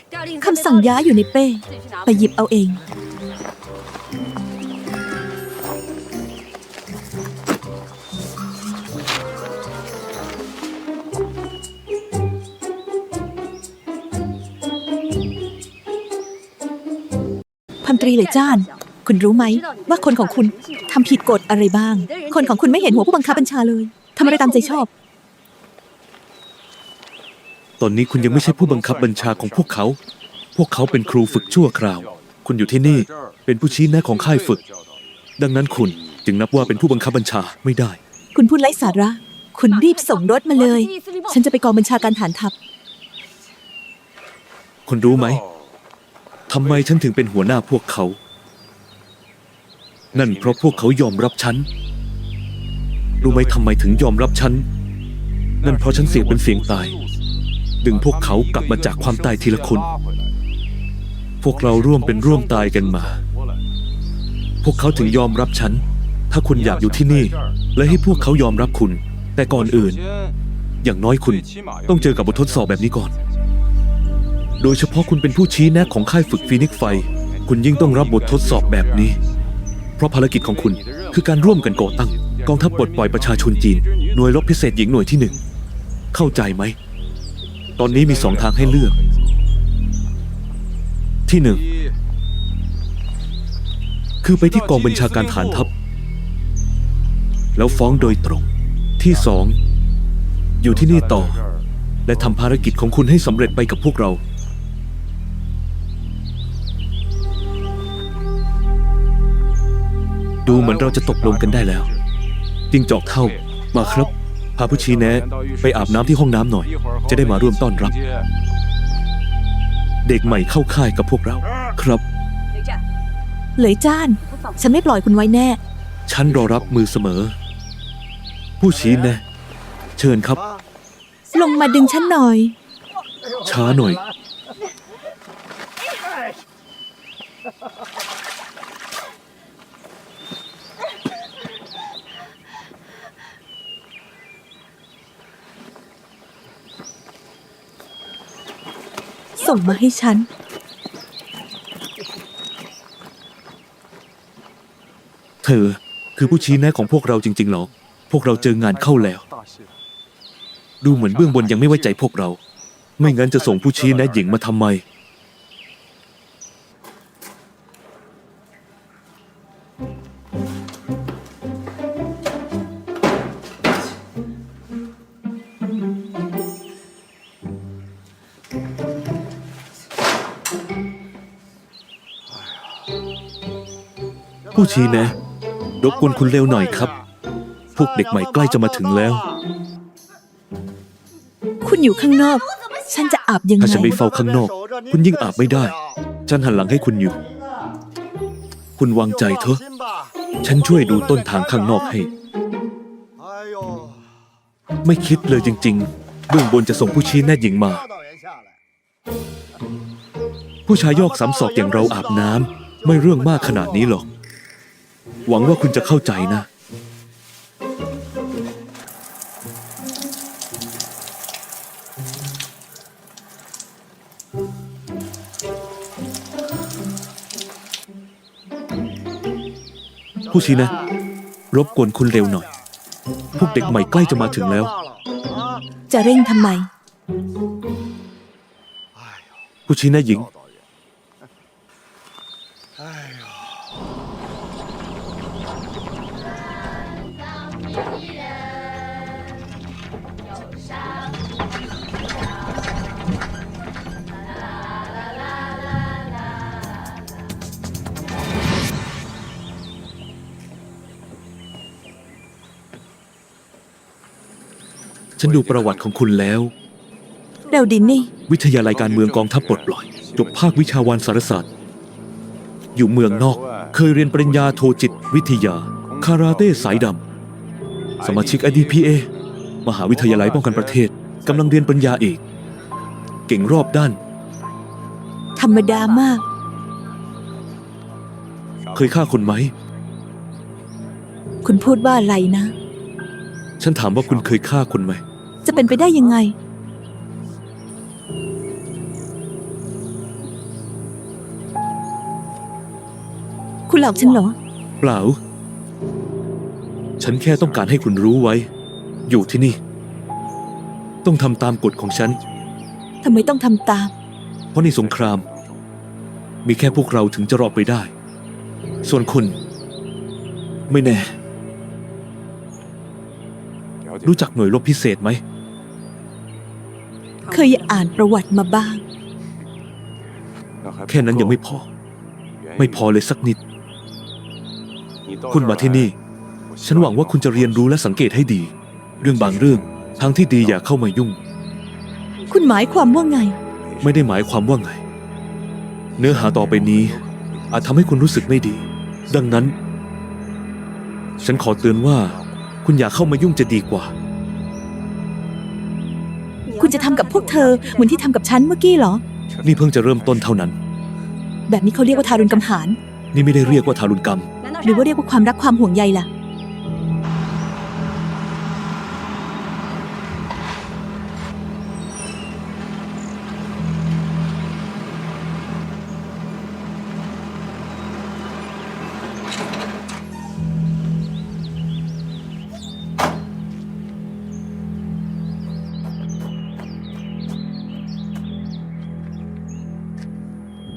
คำสั่งย้ายอยู่ในเป้ ไปหยิบเอาเอง พันตรีเหลยจ้าน คุณรู้ไหมว่าคนของคุณทำผิดกฎอะไรบ้าง คนของคุณไม่เห็นหัวผู้บังคับบัญชาเลย ทำอะไรตามใจชอบ ตอนนี้คุณยังไม่ใช่ผู้บังคับบัญชาของพวกเขา พวกเขาเป็นครูฝึกชั่วคราว คุณอยู่ที่นี่เป็นผู้ชี้แนะของค่ายฝึก ดังนั้นคุณจึงนับว่าเป็นผู้บังคับบัญชาไม่ได้ คุณพูดไร้สาระ คุณรีบส่งรถมาเลย ฉันจะไปกองบัญชาการฐานทัพ คุณรู้ไหมทำไมฉันถึงเป็นหัวหน้าพวกเขา นั่นเพราะพวกเขายอมรับฉัน รู้ไหมทำไมถึงยอมรับฉัน นั่นเพราะฉันเสียงเป็นเสียงตาย ดึงพวกเขากลับมาจากความตายทีละคน พวกเราร่วมเป็นร่วมตายกันมา พวกเขาถึงยอมรับฉัน ถ้าคุณอยากอยู่ที่นี่ และให้พวกเขายอมรับคุณ แต่ก่อนอื่น อย่างน้อยคุณต้องเจอกับบททดสอบแบบนี้ก่อน โดยเฉพาะคุณเป็นผู้ชี้แนะของค่ายฝึกฟีนิกซ์ไฟ คุณยิ่งต้องรับบททดสอบแบบนี้ เพราะภารกิจของคุณคือการร่วมกันก่อตั้งกองทัพปลดปล่อยประชาชนจีน หน่วยรบพิเศษหญิงหน่วยที่ 1 เข้าใจไหม ตอนนี้มี2 ทางให้เลือก ที่ 1 คือไปที่กองบัญชาการฐานทัพ แล้วฟ้องโดยตรง ที่ 2 อยู่ที่นี่ต่อ และทำภารกิจของคุณให้สำเร็จไปกับพวกเรา ดูเหมือนเราจะตกลงกันได้แล้วจิ้งจอกเท่ามาครับ พาผู้ชี้แนะไปอาบน้ำที่ห้องน้ำหน่อย จะได้มาร่วมต้อนรับ เด็กใหม่เข้าค่ายกับพวกเรา ครับ เหลยจ้าน ฉันไม่ปล่อยคุณไว้แน่ ฉันรอรับมือเสมอ ผู้ชี้แนะเชิญครับ ลงมาดึงฉันหน่อย ช้าหน่อย ส่งมาให้ฉัน เธอคือผู้ชี้แนะของพวกเราจริงๆหรอ พวกเราเจองานเข้าแล้ว ดูเหมือนเบื้องบนยังไม่ไว้ใจพวกเรา ไม่งั้นจะส่งผู้ชี้แนะหญิงมาทำไม ผู้ชี้แนะรบกวนคุณเร็วหน่อยครับ พวกเด็กใหม่ใกล้จะมาถึงแล้ว คุณอยู่ข้างนอก ฉันจะอาบยังไง ถ้าฉันไปเฝ้าข้างนอก คุณยิ่งอาบไม่ได้ ฉันหันหลังให้คุณอยู่ คุณวางใจเถอะ ฉันช่วยดูต้นทางข้างนอกให้ ไม่คิดเลยจริงๆ เบื้องบนจะส่งผู้ชี้แนะหญิงมา ผู้ชายยอกสามศอกอย่างเราอาบน้ำไม่เรื่องมากขนาดนี้หรอก หวังว่าคุณจะเข้าใจนะ ผู้ชี้แนะรบกวนคุณเร็วหน่อย พวกเด็กใหม่ใกล้จะมาถึงแล้ว จะเร่งทำไม ผู้ชี้แนะหญิง ฉันดูประวัติของคุณแล้ว เดวดินนี่ วิทยาลัยการเมืองกองทัพปลดปล่อย จบภาควิชาวารสารศาสตร์ อยู่เมืองนอก เคยเรียนปริญญาโทจิตวิทยา คาราเต้สายดำ สมาชิก IDPA มหาวิทยาลัยป้องกันประเทศ กำลังเรียนปริญญาเอก เก่งรอบด้าน ธรรมดามาก เคยฆ่าคนไหม คุณพูดว่าอะไรนะ ฉันถามว่าคุณเคยฆ่าคนไหม จะเป็นไปได้ยังไง คุณหลอกฉันเหรอ เปล่า ฉันแค่ต้องการให้คุณรู้ไว้ อยู่ที่นี่ ต้องทำตามกฎของฉัน ทำไมต้องทำตาม เพราะในสงคราม มีแค่พวกเราถึงจะรอดไปได้ ส่วนคุณ ไม่แน่ รู้จักหน่วยรบพิเศษไหม เคยอ่านประวัติมาบ้าง แค่นั้นยังไม่พอ ไม่พอเลยสักนิด คุณมาที่นี่ ฉันหวังว่าคุณจะเรียนรู้และสังเกตให้ดี เรื่องบางเรื่องทางที่ดีอย่าเข้ามายุ่ง คุณหมายความว่าไง ไม่ได้หมายความว่าไง เนื้อหาต่อไปนี้ อาจทำให้คุณรู้สึกไม่ดี ดังนั้น ฉันขอเตือนว่า คุณอย่าเข้ามายุ่งจะดีกว่า คุณจะทำกับพวกเธอเหมือนที่ทำกับฉันเมื่อกี้เหรอ นี่เพิ่งจะเริ่มต้นเท่านั้น แบบนี้เขาเรียกว่าทารุณกำหาร นี่ไม่ได้เรียกว่าทารุณกรรม หรือว่าเรียกว่าความรักความห่วงใยล่ะ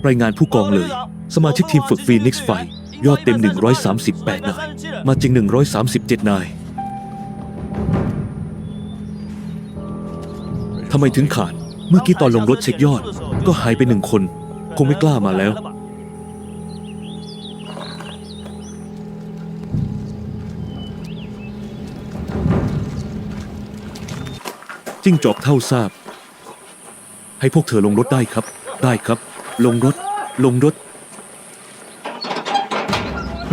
รายงานผู้กองเลย สมาชิกทีมฝึกฟีนิกซ์ไฟยอดเต็ม 138 นาย มาจริง 137 นาย ทำไมถึงขาด เมื่อกี้ตอนลงรถเช็คยอด ก็หายไป1 คน คงไม่กล้ามาแล้ว จิ้งจอกเท่าทราบ ให้พวกเธอลงรถได้ครับ ได้ครับ ลงรถ ลงรถ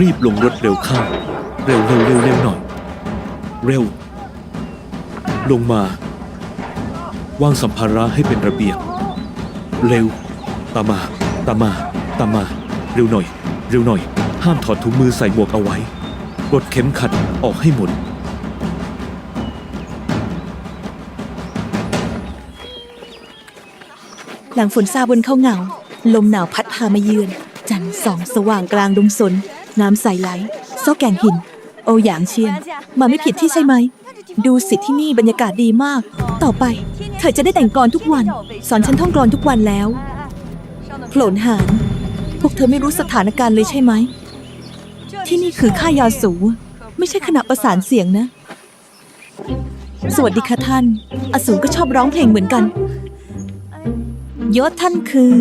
รีบลงรถเร็วเข้า เร็วเร็วเร็วเร็วหน่อย เร็ว ลงมา วางสัมภาระให้เป็นระเบียบ เร็ว ตามมา ตามมา ตามมา เร็วหน่อย เร็วหน่อย ห้ามถอดถุงมือใส่หมวกเอาไว้ปลดเข็มขัดออกให้หมด หลังฝนซาบนเข้าเหงา ลมหนาวพัดพามาเยือน จันทร์ส่องสว่างกลางดงสน น้ำใสไหลซอกแกงหิน โอหยางเชียน มาไม่ผิดที่ใช่ไหม ดูสิที่นี่บรรยากาศดีมาก ต่อไป เธอจะได้แต่งกลอนทุกวัน สอนฉันท่องกลอนทุกวันแล้วโผล่หานพวกเธอไม่รู้สถานการณ์เลยใช่ไหม ที่นี่คือค่ายยาสู ไม่ใช่คณะประสานเสียงนะ สวัสดีค่ะท่าน อสูรก็ชอบร้องเพลงเหมือนกัน ยศท่านคือ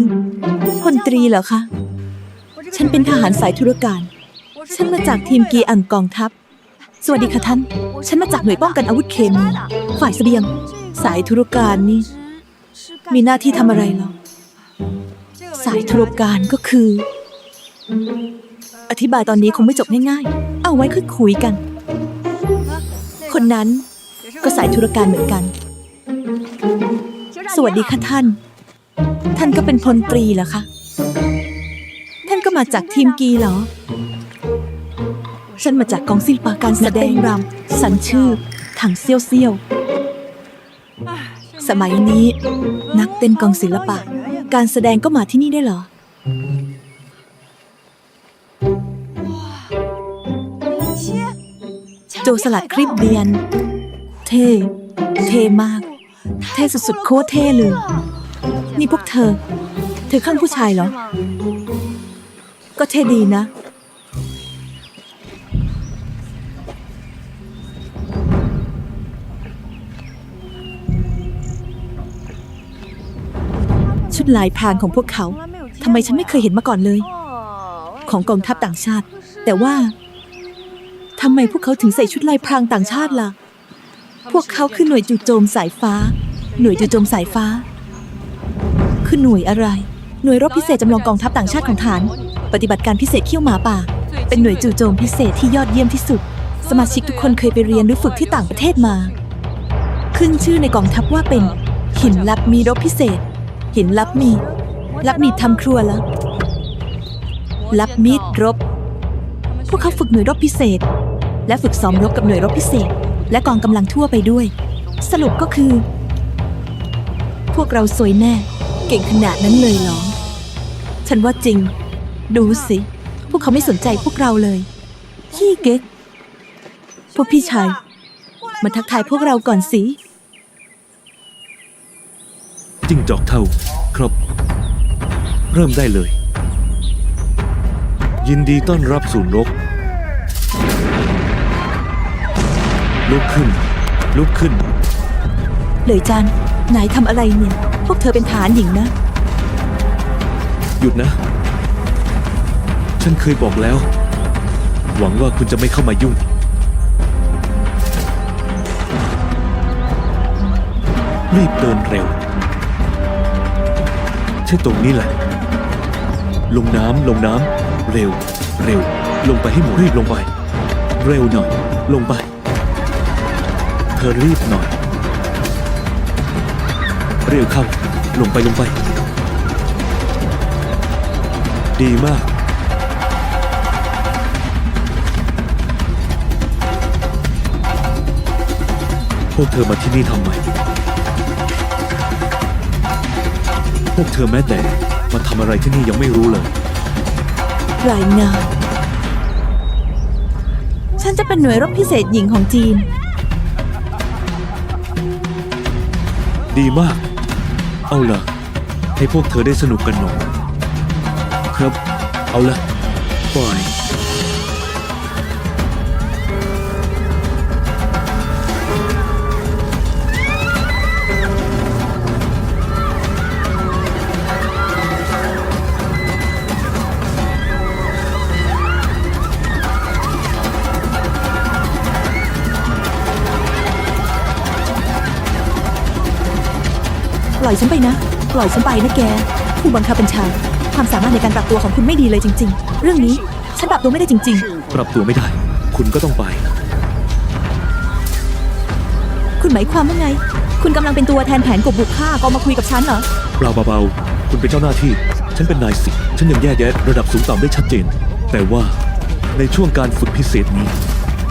พลตรีเหรอคะ ฉันเป็นทหารสายธุรการ ฉันมาจากทีมกีอันกองทัพ สวัสดีค่ะท่าน ฉันมาจากหน่วยป้องกันอาวุธเคมีฝ่ายเสบียง สายธุรการนี่ มีหน้าที่ทำอะไรเหรอ สายธุรการก็คือ อธิบายตอนนี้คงไม่จบง่ายๆ เอาไว้ค่อยคุยกัน คนนั้นก็สายธุรการเหมือนกัน สวัสดีค่ะท่าน ท่านก็เป็นพลตรีเหรอคะ ท่านก็มาจากทีมกีเหรอ ฉันมาจากกองศิลปะการแสดงรำสันชื่อถังเซี่ยวเซี่ยว สมัยนี้นักเต้นกองศิลปะ การแสดงก็มาที่นี่ได้เหรอ โจสลัดคลิปเดียน เท่มาก เท่สุดๆโคตรเท่เลย นี่พวกเธอข้างผู้ชายเหรอ ก็เท่ดีนะ ชุดลายพรางของพวกเขาทำไมฉันไม่เคยเห็นมาก่อนเลย ของกองทัพต่างชาติ แต่ว่าทำไมพวกเขาถึงใส่ชุดลายพรางต่างชาติล่ะ พวกเขาคือหน่วยจู่โจมสายฟ้า หน่วยจู่โจมสายฟ้า คือหน่วยอะไร หน่วยรบพิเศษจำลองกองทัพต่างชาติของฐาน ปฏิบัติการพิเศษเขี้ยวหมาป่า เป็นหน่วยจู่โจมพิเศษที่ยอดเยี่ยมที่สุด สมาชิกทุกคนเคยไปเรียนหรือฝึกที่ต่างประเทศมา ขึ้นชื่อในกองทัพว่าเป็นหินลับมีรบพิเศษ หินลับมีดทำครัวแล้วลับมีดรบ พวกเขาฝึกหน่วยรบพิเศษ และฝึกซ้อมรบกับหน่วยรบพิเศษ และกองกำลังทั่วไปด้วย สรุปก็คือ พวกเราสวยแน่ เก่งขนาดนั้นเลยเหรอ ฉันว่าจริง ดูสิ พวกเขาไม่สนใจพวกเราเลยขี้เก๊กพวกพี่ชายมาทักทายพวกเราก่อนสิ จิ้งจอกเท่า ครับ เริ่มได้เลย ยินดีต้อนรับสู่นกลุกขึ้น ลุกขึ้น เลยจานนายทำอะไรเนี่ย พวกเธอเป็นทหารหญิงนะ หยุดนะ ฉันเคยบอกแล้ว หวังว่าคุณจะไม่เข้ามายุ่ง รีบเดินเร็ว ใช่ตรงนี้แหละ ลงน้ำ เร็ว ลงไปให้หมดรีบลงไป เร็วหน่อย ลงไป เธอรีบหน่อย เร็วเข้า ลงไป ดีมาก พวกเธอมาที่นี่ทำไม พวกเธอแม้แต่มาทำอะไรที่นี่ยังไม่รู้เลย รายงาน ฉันจะเป็นหน่วยรบพิเศษหญิงของจีน ดีมาก เอาล่ะ ให้พวกเธอได้สนุกกันหน่อย ครับ เอาล่ะปล่อย ปล่อยฉันไปนะ ปล่อยฉันไปนะแก ผู้บังคับบัญชา ความสามารถในการปรับตัวของคุณไม่ดีเลยจริง ๆ เรื่องนี้ฉันปรับตัวไม่ได้จริง ปรับตัวไม่ได้ คุณก็ต้องไป ๆ คุณหมายความว่าไง คุณกำลังเป็นตัวแทนแผนกบบุกฆ่าก็มาคุยกับฉันเหรอ เปล่าเบาๆ คุณเป็นเจ้าหน้าที่ ฉันเป็นนายสิบฉันยังแยกแยะระดับสูงต่ำได้ชัดเจน แต่ว่าในช่วงการฝึกพิเศษนี้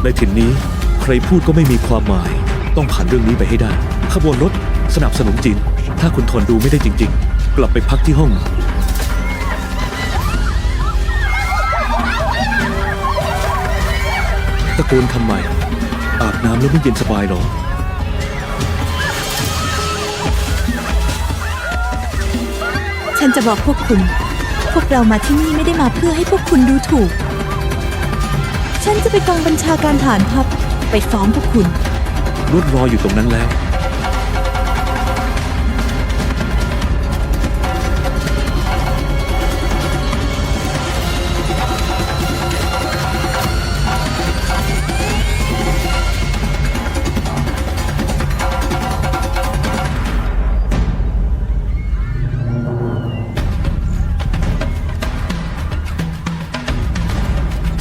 ในถิ่นนี้ใครพูดก็ไม่มีความหมาย ต้องผ่านเรื่องนี้ไปให้ได้ ขบวนรถสนับสนุนจีน ถ้าคุณทนดูไม่ได้จริงๆ กลับไปพักที่ห้อง ตะโกนทำไม อาบน้ำแล้วไม่เย็นสบายหรอ ฉันจะบอกพวกคุณ พวกเรามาที่นี่ไม่ได้มาเพื่อให้พวกคุณดูถูก ฉันจะไปกองบัญชาการฐานทัพไปฟ้องพวกคุณ รถรออยู่ตรงนั้นแล้ว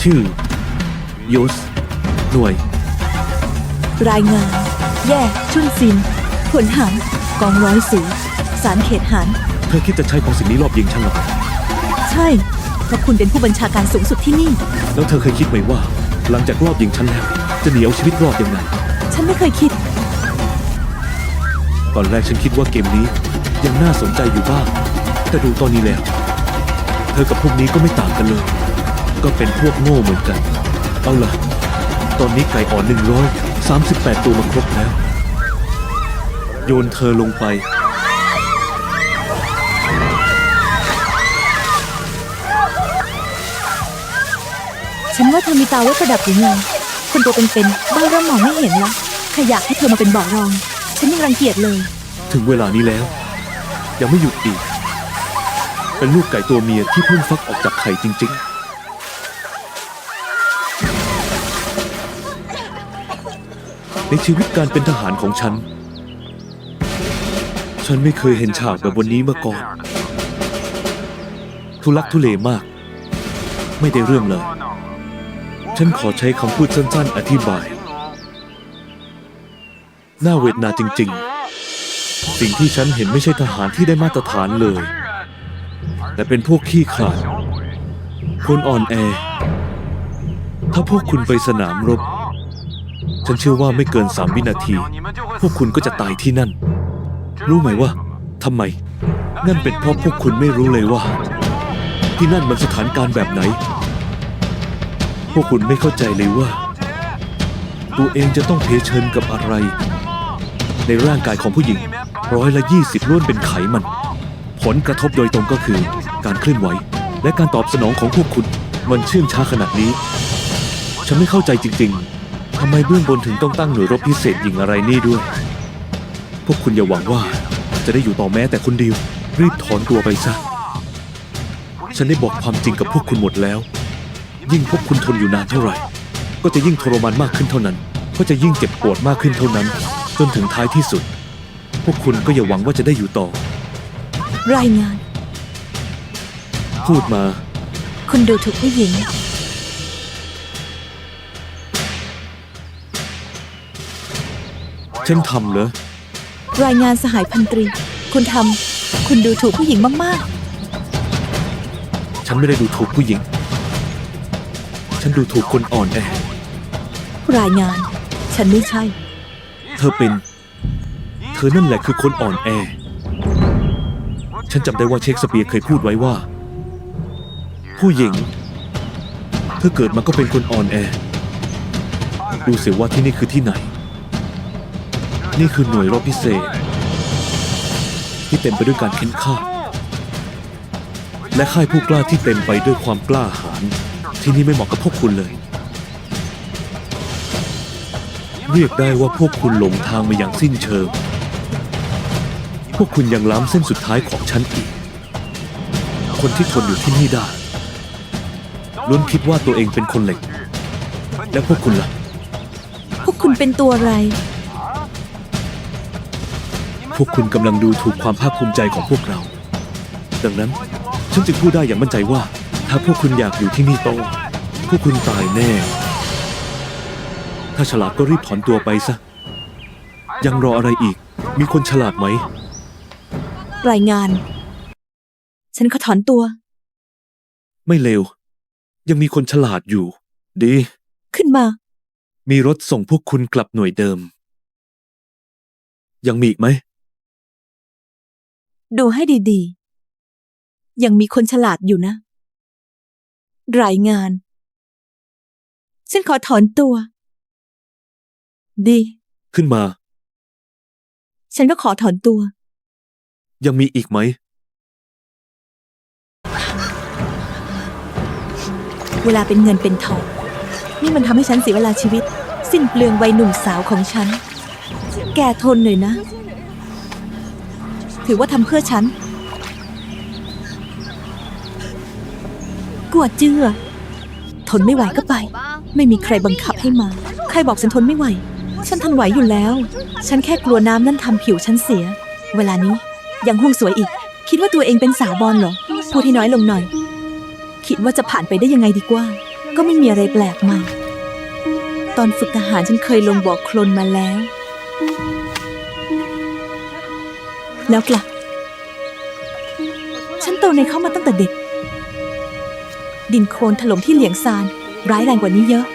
ชื่อ โยส หน่วย รายงาน แย่ชุนซินผลหารกองร้อยสูสารเขตหาร เธอคิดจะใช้ของสิ่งนี้รอบยิงฉันเหรอ ใช่เพราะคุณเป็นผู้บัญชาการสูงสุดที่นี่ แล้วเธอเคยคิดไหมว่า หลังจากรอบยิงฉันแล้ว จะหนีเอาชีวิตรอดยังไง ฉันไม่เคยคิด ตอนแรกฉันคิดว่าเกมนี้ยังน่าสนใจอยู่บ้าง แต่ดูตอนนี้แล้ว เธอกับพวกนี้ก็ไม่ต่างกันเลย ก็เป็นพวกโง่เหมือนกัน เอาล่ะ ตอนนี้ไก่อ่อน138 ตัวมาครบแล้ว โยนเธอลงไป ฉันว่าเธอมีตาไว้ประดับหรือไงคนตัวเป็นๆบ้าเริ่มมองไม่เห็นละใครอยากให้เธอมาเป็นบ่อรอง ฉันยังรังเกียจเลย ถึงเวลานี้แล้ว ยังไม่หยุดอีก เป็นลูกไก่ตัวเมียที่เพิ่งฟักออกจากไข่จริงๆ ในชีวิตการเป็นทหารของฉัน ฉันไม่เคยเห็นฉากแบบวันนี้มาก่อน ทุลักทุเลมาก ไม่ได้เรื่องเลย ฉันขอใช้คำพูดสั้นๆ อธิบาย น่าเวทนาจริงๆ สิ่งที่ฉันเห็นไม่ใช่ทหารที่ได้มาตรฐานเลย แต่เป็นพวกขี้ขลาด คนอ่อนแอ ถ้าพวกคุณไปสนามรบ ฉันเชื่อว่าไม่เกิน3 วินาที พวกคุณก็จะตายที่นั่น รู้ไหมว่าทำไม นั่นเป็นเพราะพวกคุณไม่รู้เลยว่า ที่นั่นมันสถานการณ์แบบไหน พวกคุณไม่เข้าใจเลยว่า ตัวเองจะต้องเผชิญกับอะไร ในร่างกายของผู้หญิง20%ล้วนเป็นไขมัน ผลกระทบโดยตรงก็คือการเคลื่อนไหว และการตอบสนองของพวกคุณมันเชื่องช้าขนาดนี้ ฉันไม่เข้าใจจริงๆ ทำไมเบื้องบนถึงต้องตั้งหน่วยรบพิเศษหญิงอะไรนี่ด้วย พวกคุณอย่าหวังว่าจะได้อยู่ต่อแม้แต่คนเดียวรีบถอนตัวไปซะ ฉันได้บอกความจริงกับพวกคุณหมดแล้ว ยิ่งพวกคุณทนอยู่นานเท่าไหร่ ก็จะยิ่งทรมานมากขึ้นเท่านั้น ก็จะยิ่งเจ็บปวดมากขึ้นเท่านั้น จนถึงท้ายที่สุด พวกคุณก็อย่าหวังว่าจะได้อยู่ต่อ รายงาน พูดมา คุณดูถูกผู้หญิง ฉันทำเหรอ รายงานสหายพันตรี คุณดูถูกผู้หญิงมาก ฉันไม่ได้ดูถูกผู้หญิง ฉันดูถูกคนอ่อนแอ ๆ รายงาน ฉันไม่ใช่ เธอนั่นแหละคือคนอ่อนแอ ฉันจำได้ว่าเชคสเปียร์เคยพูดไว้ว่า ผู้หญิง เธอเกิดมาก็เป็นคนอ่อนแอ ดูเสียว่าที่นี่คือที่ไหน นี่คือหน่วยรบพิเศษ ที่เต็มไปด้วยการเค้นฆ่า และค่ายผู้กล้าที่เต็มไปด้วยความกล้าหาญที่นี่ไม่เหมาะกับพวกคุณเลย เรียกได้ว่าพวกคุณหลงทางมาอย่างสิ้นเชิง พวกคุณยังล้ำเส้นสุดท้ายของฉันอีก คนที่ทนอยู่ที่นี่ได้ล้วนคิดว่าตัวเองเป็นคนเหล็ก และพวกคุณล่ะ พวกคุณเป็นตัวอะไร พวกคุณกำลังดูถูกความภาคภูมิใจของพวกเรา ดังนั้นฉันจึงพูดได้อย่างมั่นใจว่า ถ้าพวกคุณอยากอยู่ที่นี่ต่อพวกคุณตายแน่ ถ้าฉลาดก็รีบถอนตัวไปซะ ยังรออะไรอีก มีคนฉลาดไหม รายงาน ฉันขอถอนตัว ไม่เลว ยังมีคนฉลาดอยู่ ดี ขึ้นมา มีรถส่งพวกคุณกลับหน่วยเดิม ยังมีอีกไหม ดูให้ดีๆ ยังมีคนฉลาดอยู่นะ รายงาน ฉันขอถอนตัว ดี ขึ้นมา ฉันก็ขอถอนตัว ยังมีอีกไหม เวลาเป็นเงินเป็นทอง นี่มันทำให้ฉันเสียเวลาชีวิต สิ้นเปลืองวัยหนุ่มสาวของฉัน แกทนหน่อยนะ ถือว่าทำเพื่อฉัน กลัวเจือ ทนไม่ไหวก็ไป ไม่มีใครบังคับให้มา ใครบอกฉันทนไม่ไหว ฉันทนไหวอยู่แล้ว ฉันแค่กลัวน้ำนั่นทำผิวฉันเสีย เวลานี้ยังห่วงสวยอีก คิดว่าตัวเองเป็นสาวบอลเหรอ พูดให้น้อยลงหน่อย คิดว่าจะผ่านไปได้ยังไงดีกว่า ก็ไม่มีอะไรแปลกใหม่ ตอนฝึกทหารฉันเคยลงบ่อโคลนมาแล้ว แล้วกลับ ฉันโตในเข้ามาตั้งแต่เด็ก ดินโคลนถล่มที่เหลียงซานร้ายแรงกว่านี้เยอะ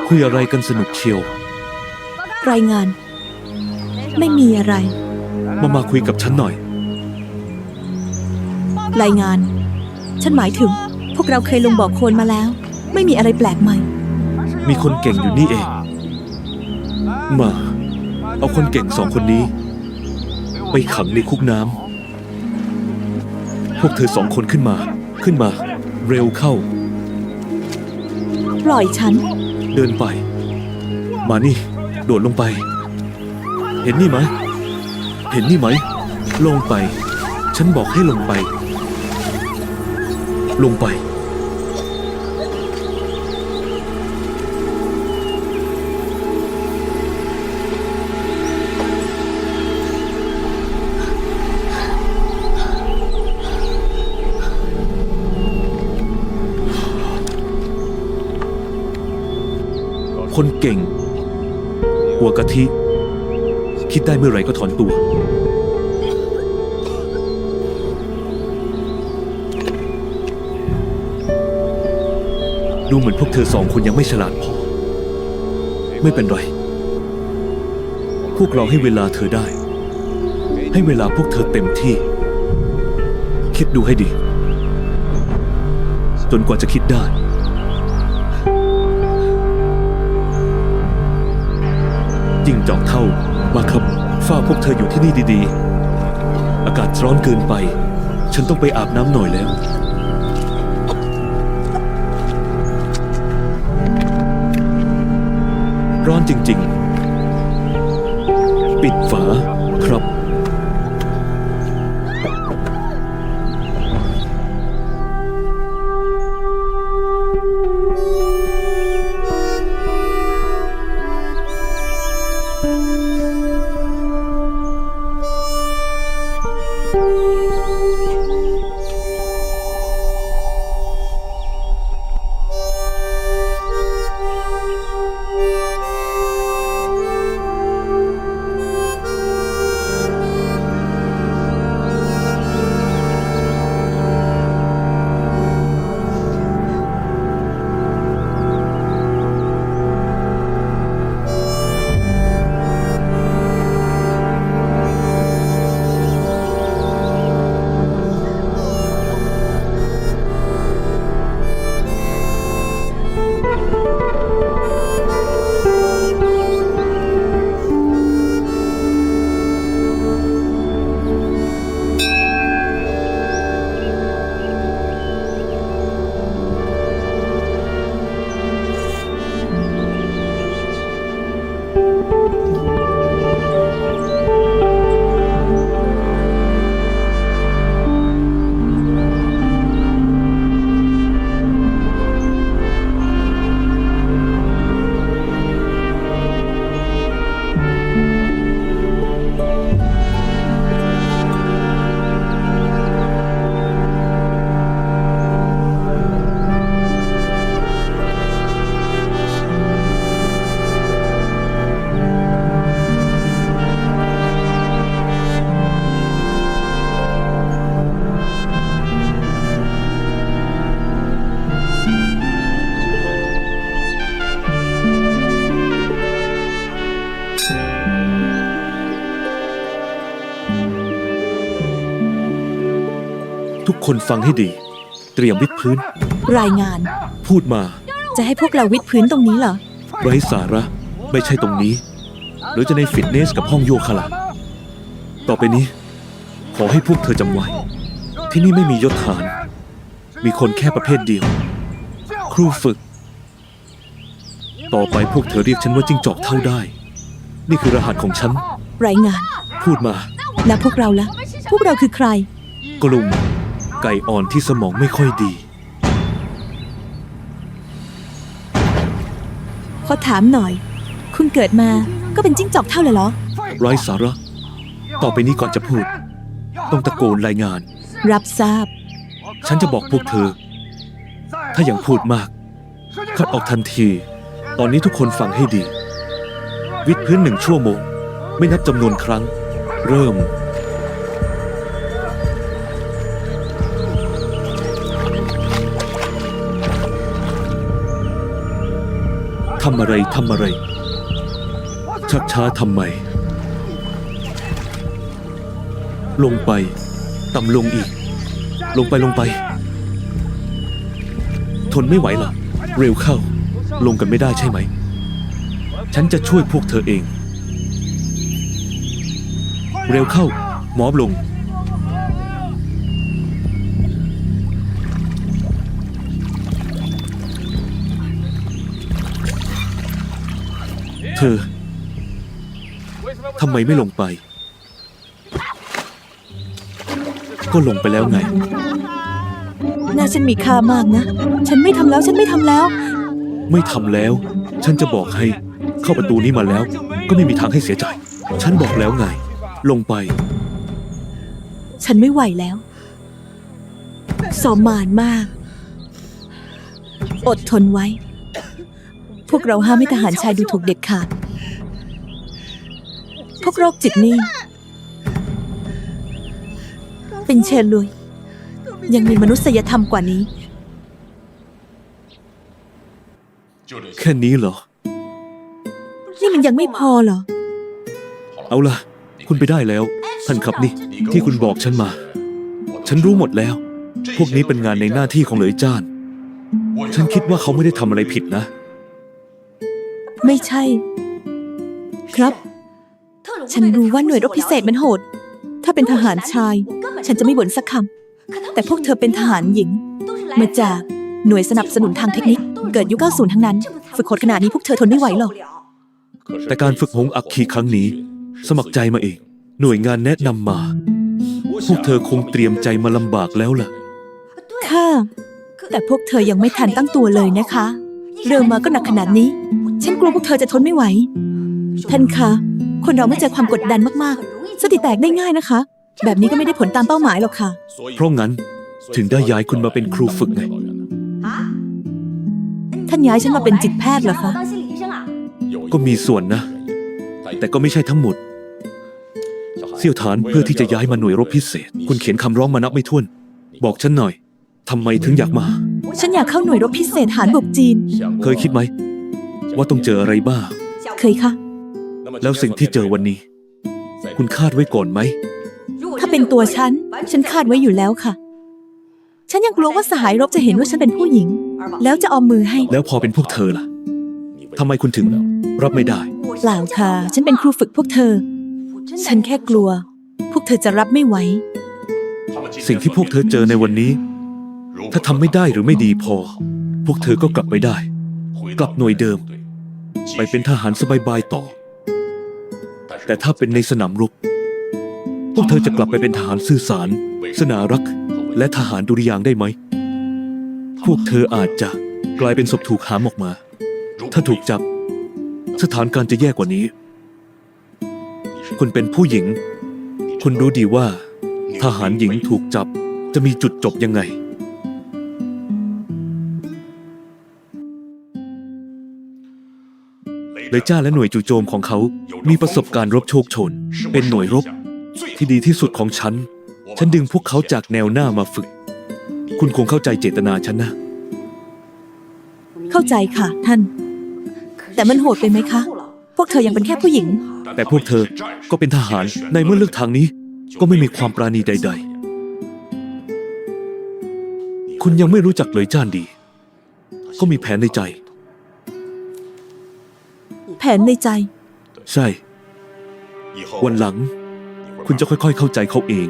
คุยอะไรกันสนุกเชียว รายงาน ไม่มีอะไร มาคุยกับฉันหน่อย รายงาน ฉันหมายถึง พวกเราเคยลงบ่อโคลนมาแล้ว ไม่มีอะไรแปลกใหม่ มีคนเก่งอยู่นี่เอง มา เอาคนเก่งสองคนนี้ ไปขังในคุกน้ำ พวกเธอสองคนขึ้นมา เร็วเข้า ปล่อยฉัน เดินไป มานี่ โดดลงไป เห็นนี่ไหม ลงไป ฉันบอกให้ลงไป ลงไป คนเก่ง หัวกะทิ คิดได้เมื่อไหร่ก็ถอนตัว ดูเหมือนพวกเธอสองคนยังไม่ฉลาดพอ ไม่เป็นไร พวกเราให้เวลาเธอได้ ให้เวลาพวกเธอเต็มที่ คิดดูให้ดี จนกว่าจะคิดได้จิ้งจอกเท่ามาครับเฝ้าพวกเธออยู่ที่นี่ดีๆ อากาศร้อนเกินไป ฉันต้องไปอาบน้ำหน่อยแล้ว ร้อนจริงๆ ปิดฝาครับ ทุกคนฟังให้ดี เตรียมวิดพื้น รายงาน พูดมา จะให้พวกเราวิดพื้นตรงนี้เหรอ ไร้สาระ ไม่ใช่ตรงนี้ หรือจะในฟิตเนสกับห้องโยคะล่ะต่อไปนี้ ขอให้พวกเธอจำไว้ ที่นี่ไม่มียศฐาน มีคนแค่ประเภทเดียว ครูฝึก ต่อไปพวกเธอเรียกฉันว่าจิ้งจอกเท่าได้ นี่คือรหัสของฉัน รายงาน พูดมา แล้วพวกเราล่ะ พวกเราคือใคร กลุ่มไก่อ่อนที่สมองไม่ค่อยดี ขอถามหน่อย คุณเกิดมาก็เป็นจิ้งจอกเท่าเลยเหรอ ไร้สาระ ต่อไปนี้ก่อนจะพูด ต้องตะโกนรายงาน รับทราบ ฉันจะบอกพวกเธอ ถ้ายังพูดมาก คัดออกทันที ตอนนี้ทุกคนฟังให้ดี วิดพื้น1 ชั่วโมง ไม่นับจำนวนครั้ง เริ่ม ทำอะไรทำอะไร ชักช้าทำไม ลงไป ต่ำลงอีก ลงไปลงไป ทนไม่ไหวเหรอ เร็วเข้า ลงกันไม่ได้ใช่ไหม ฉันจะช่วยพวกเธอเอง เร็วเข้า หมอบลง เธอ ทำไมไม่ลงไป ก็ลงไปแล้วไง หน้าฉันมีค่ามากนะ ฉันไม่ทำแล้ว ฉันไม่ทำแล้ว ไม่ทำแล้ว ฉันจะบอกให้ เข้าประตูนี้มาแล้ว ก็ไม่มีทางให้เสียใจ ฉันบอกแล้วไง ลงไป ฉันไม่ไหวแล้วสมานมาก อดทนไว้ พวกเราห้ามให้ทหารชายดูถูกเด็ดขาด พวกโรคจิตนี่ เป็นเชนลุย ยังมีมนุษยธรรมกว่านี้ แค่นี้เหรอ นี่มันยังไม่พอเหรอ เอาล่ะ คุณไปได้แล้ว ท่านครับนี่ ที่คุณบอกฉันมา ฉันรู้หมดแล้ว พวกนี้เป็นงานในหน้าที่ของเหลยจ้าน ฉันคิดว่าเขาไม่ได้ทำอะไรผิดนะ ไม่ใช่ ครับ ฉันรู้ว่าหน่วยรบพิเศษมันโหด ถ้าเป็นทหารชาย ฉันจะไม่บ่นสักคำ แต่พวกเธอเป็นทหารหญิง มาจากหน่วยสนับสนุนทางเทคนิค เกิดยุค 90 ทั้งนั้น ฝึกโหดขนาดนี้พวกเธอทนไม่ไหวหรอก แต่การฝึกหงส์อัคคีครั้งนี้ สมัครใจมาเอง หน่วยงานแนะนำมา พวกเธอคงเตรียมใจมาลำบากแล้วล่ะ ค่ะ แต่พวกเธอยังไม่ทันตั้งตัวเลยนะคะ เริ่มมาก็หนักขนาดนี้ ฉันกลัวพวกเธอจะทนไม่ไหว ท่านคะ คนเราไม่เจอความกดดันมากๆ สติแตกได้ง่ายนะคะ แบบนี้ก็ไม่ได้ผลตามเป้าหมายหรอกค่ะ เพราะงั้นถึงได้ย้ายคุณมาเป็นครูฝึกไง ท่านย้ายฉันมาเป็นจิตแพทย์เหรอคะ ก็มีส่วนนะ แต่ก็ไม่ใช่ทั้งหมด เสี่ยวฐานเพื่อที่จะย้ายมาหน่วยรบพิเศษ คุณเขียนคำร้องมานับไม่ถ้วน บอกฉันหน่อยทำไมถึงอยากมา ฉันอยากเข้าหน่วยรบพิเศษฐานบกจีน เคยคิดไหมว่าต้องเจออะไรบ้าง เคยค่ะ แล้วสิ่งที่เจอวันนี้ คุณคาดไว้ก่อนไหม ถ้าเป็นตัวฉันคาดไว้อยู่แล้วค่ะ ฉันยังกลัวว่าสหายรบจะเห็นว่าฉันเป็นผู้หญิง แล้วจะเอามือให้ แล้วพอเป็นพวกเธอล่ะทำไมคุณถึงรับไม่ได้ เปล่าค่ะ ฉันเป็นครูฝึกพวกเธอ ฉันแค่กลัว พวกเธอจะรับไม่ไหว สิ่งที่พวกเธอเจอในวันนี้ ถ้าทำไม่ได้หรือไม่ดีพอ พวกเธอก็กลับไปได้ กลับหน่วยเดิม ไปเป็นทหารสบายๆต่อ แต่ถ้าเป็นในสนามรบ พวกเธอจะกลับไปเป็นทหารซื่อสารสนารักษ์และทหารดุริยางค์ได้ไหม พวกเธออาจจะกลายเป็นศพถูกหามออกมา ถ้าถูกจับ สถานการณ์จะแย่กว่านี้ คุณเป็นผู้หญิง คุณรู้ดีว่า ทหารหญิงถูกจับจะมีจุดจบยังไง เลยจ้าและหน่วยจู่โจมของเขามีประสบการณ์รบโชคโชน เป็นหน่วยรบที่ดีที่สุดของฉัน ฉันดึงพวกเขาจากแนวหน้ามาฝึก คุณคงเข้าใจเจตนาฉันนะ เข้าใจค่ะท่าน แต่มันโหดไปไหมคะ พวกเธอยังเป็นแค่ผู้หญิง แต่พวกเธอก็เป็นทหารในเมื่อเลือกทางนี้ ก็ไม่มีความปราณีใดๆ คุณยังไม่รู้จักเลยจ้านดี ก็มีแผนในใจ แผนในใจ ใช่ วันหลัง คุณจะค่อยๆเข้าใจเขาเอง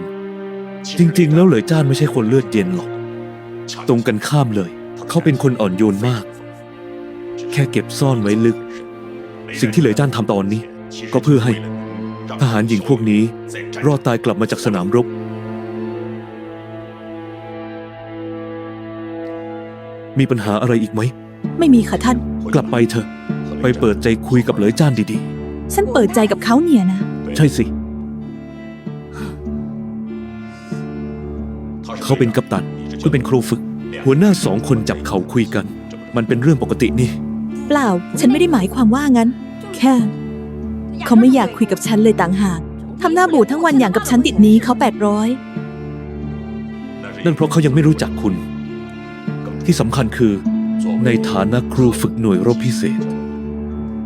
จริงๆ แล้วเหลยจ้านไม่ใช่คนเลือดเย็นหรอก ตรงกันข้ามเลย เขาเป็นคนอ่อนโยนมาก แค่เก็บซ่อนไว้ลึก สิ่งที่เหลยจ้านทำตอนนี้ ก็เพื่อให้ทหารหญิงพวกนี้ รอดตายกลับมาจากสนามรบ มีปัญหาอะไรอีกไหม ไม่มีค่ะท่าน กลับไปเถอะ ไปเปิดใจคุยกับเหลยจ้านดี ฉันเปิดใจกับเขาเนี่ยนะ ๆ ใช่สิ เขาเป็นกัปตันก็เป็นครูฝึก หัวหน้าสองคนจับเขาคุยกัน มันเป็นเรื่องปกตินี่ เปล่า ฉันไม่ได้หมายความว่างั้น แค่ เขาไม่อยากคุยกับฉันเลยต่างหากทำหน้าบูดทั้งวันอย่างกับฉันติดหนี้เขา800 นั่นเพราะเขายังไม่รู้จักคุณ ที่สำคัญคือ ในฐานะครูฝึกหน่วยรบพิเศษ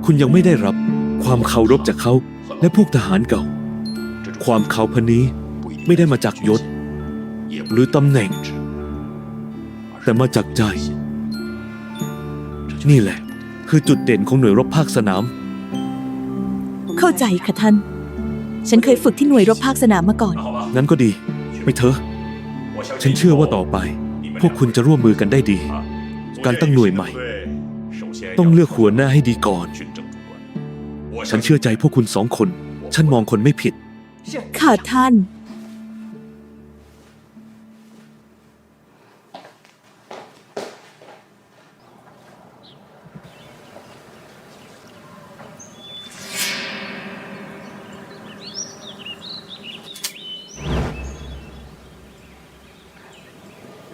คุณยังไม่ได้รับความเคารพจากเขาและพวกทหารเก่า ความเคารพนี้ไม่ได้มาจากยศ หรือตำแหน่ง แต่มาจากใจ นี่แหละ คือจุดเด่นของหน่วยรบภาคสนาม เข้าใจค่ะท่าน ฉันเคยฝึกที่หน่วยรบภาคสนามมาก่อน งั้นก็ดี ไปเถอะ ฉันเชื่อว่าต่อไป พวกคุณจะร่วมมือกันได้ดี การตั้งหน่วยใหม่ ต้องเลือกหัวหน้าให้ดีก่อน ฉันเชื่อใจพวกคุณสองคน ฉันมองคนไม่ผิด ค่ะท่าน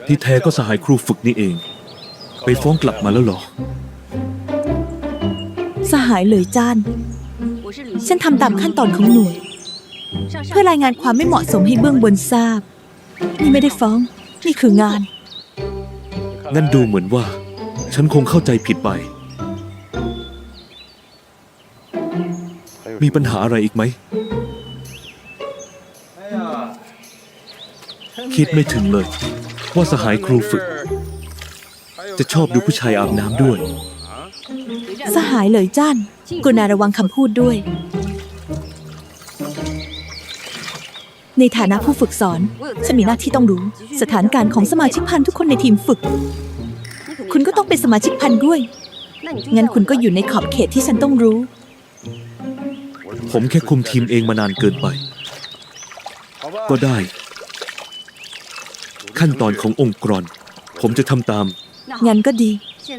ที่แท้ก็สหายครูฝึกนี่เอง ไปฟ้องกลับมาแล้วเหรอ สหายเหลยจ้าน ฉันทำตามขั้นตอนของหน่วย เพื่อรายงานความไม่เหมาะสมให้เบื้องบนทราบ นี่ไม่ได้ฟ้อง นี่คืองาน งั้นดูเหมือนว่า ฉันคงเข้าใจผิดไป มีปัญหาอะไรอีกไหม คิดไม่ถึงเลย ว่าสหายครูฝึก จะชอบดูผู้ชายอาบน้ำด้วย สหายเหลยจ้านกรุณาระวังคำพูดด้วย ในฐานะผู้ฝึกสอน ฉันมีหน้าที่ต้องรู้ สถานการณ์ของสมาชิกพันธุ์ทุกคนในทีมฝึก คุณก็ต้องเป็นสมาชิกพันธุ์ด้วย งั้นคุณก็อยู่ในขอบเขตที่ฉันต้องรู้ ผมแค่คุมทีมเองมานานเกินไป ก็ได้ ขั้นตอนขององค์กร ผมจะทำตาม งั้นก็ดี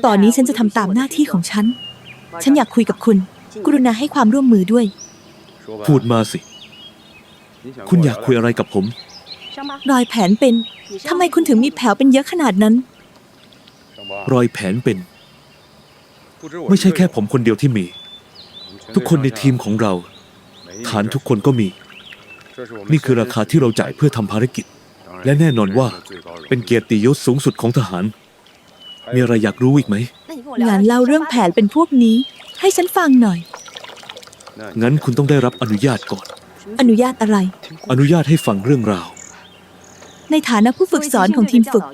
ตอนนี้ฉันจะทำตามหน้าที่ของฉัน ฉันอยากคุยกับคุณ กรุณาให้ความร่วมมือด้วย พูดมาสิ คุณอยากคุยอะไรกับผม รอยแผนเป็น ทำไมคุณถึงมีแผลเป็นเยอะขนาดนั้น รอยแผนเป็น ไม่ใช่แค่ผมคนเดียวที่มี ทุกคนในทีมของเรา ฐานทุกคนก็มี นี่คือราคาที่เราจ่ายเพื่อทำภารกิจ และแน่นอนว่าเป็นเกียรติยศสูงสุดของทหาร มีอะไรอยากรู้อีกไหม งานเล่าเรื่องแผนเป็นพวกนี้ ให้ฉันฟังหน่อย งั้นคุณต้องได้รับอนุญาตก่อน อนุญาตอะไร อนุญาตให้ฟังเรื่องราว ในฐานะผู้ฝึกสอนของทีมฝึก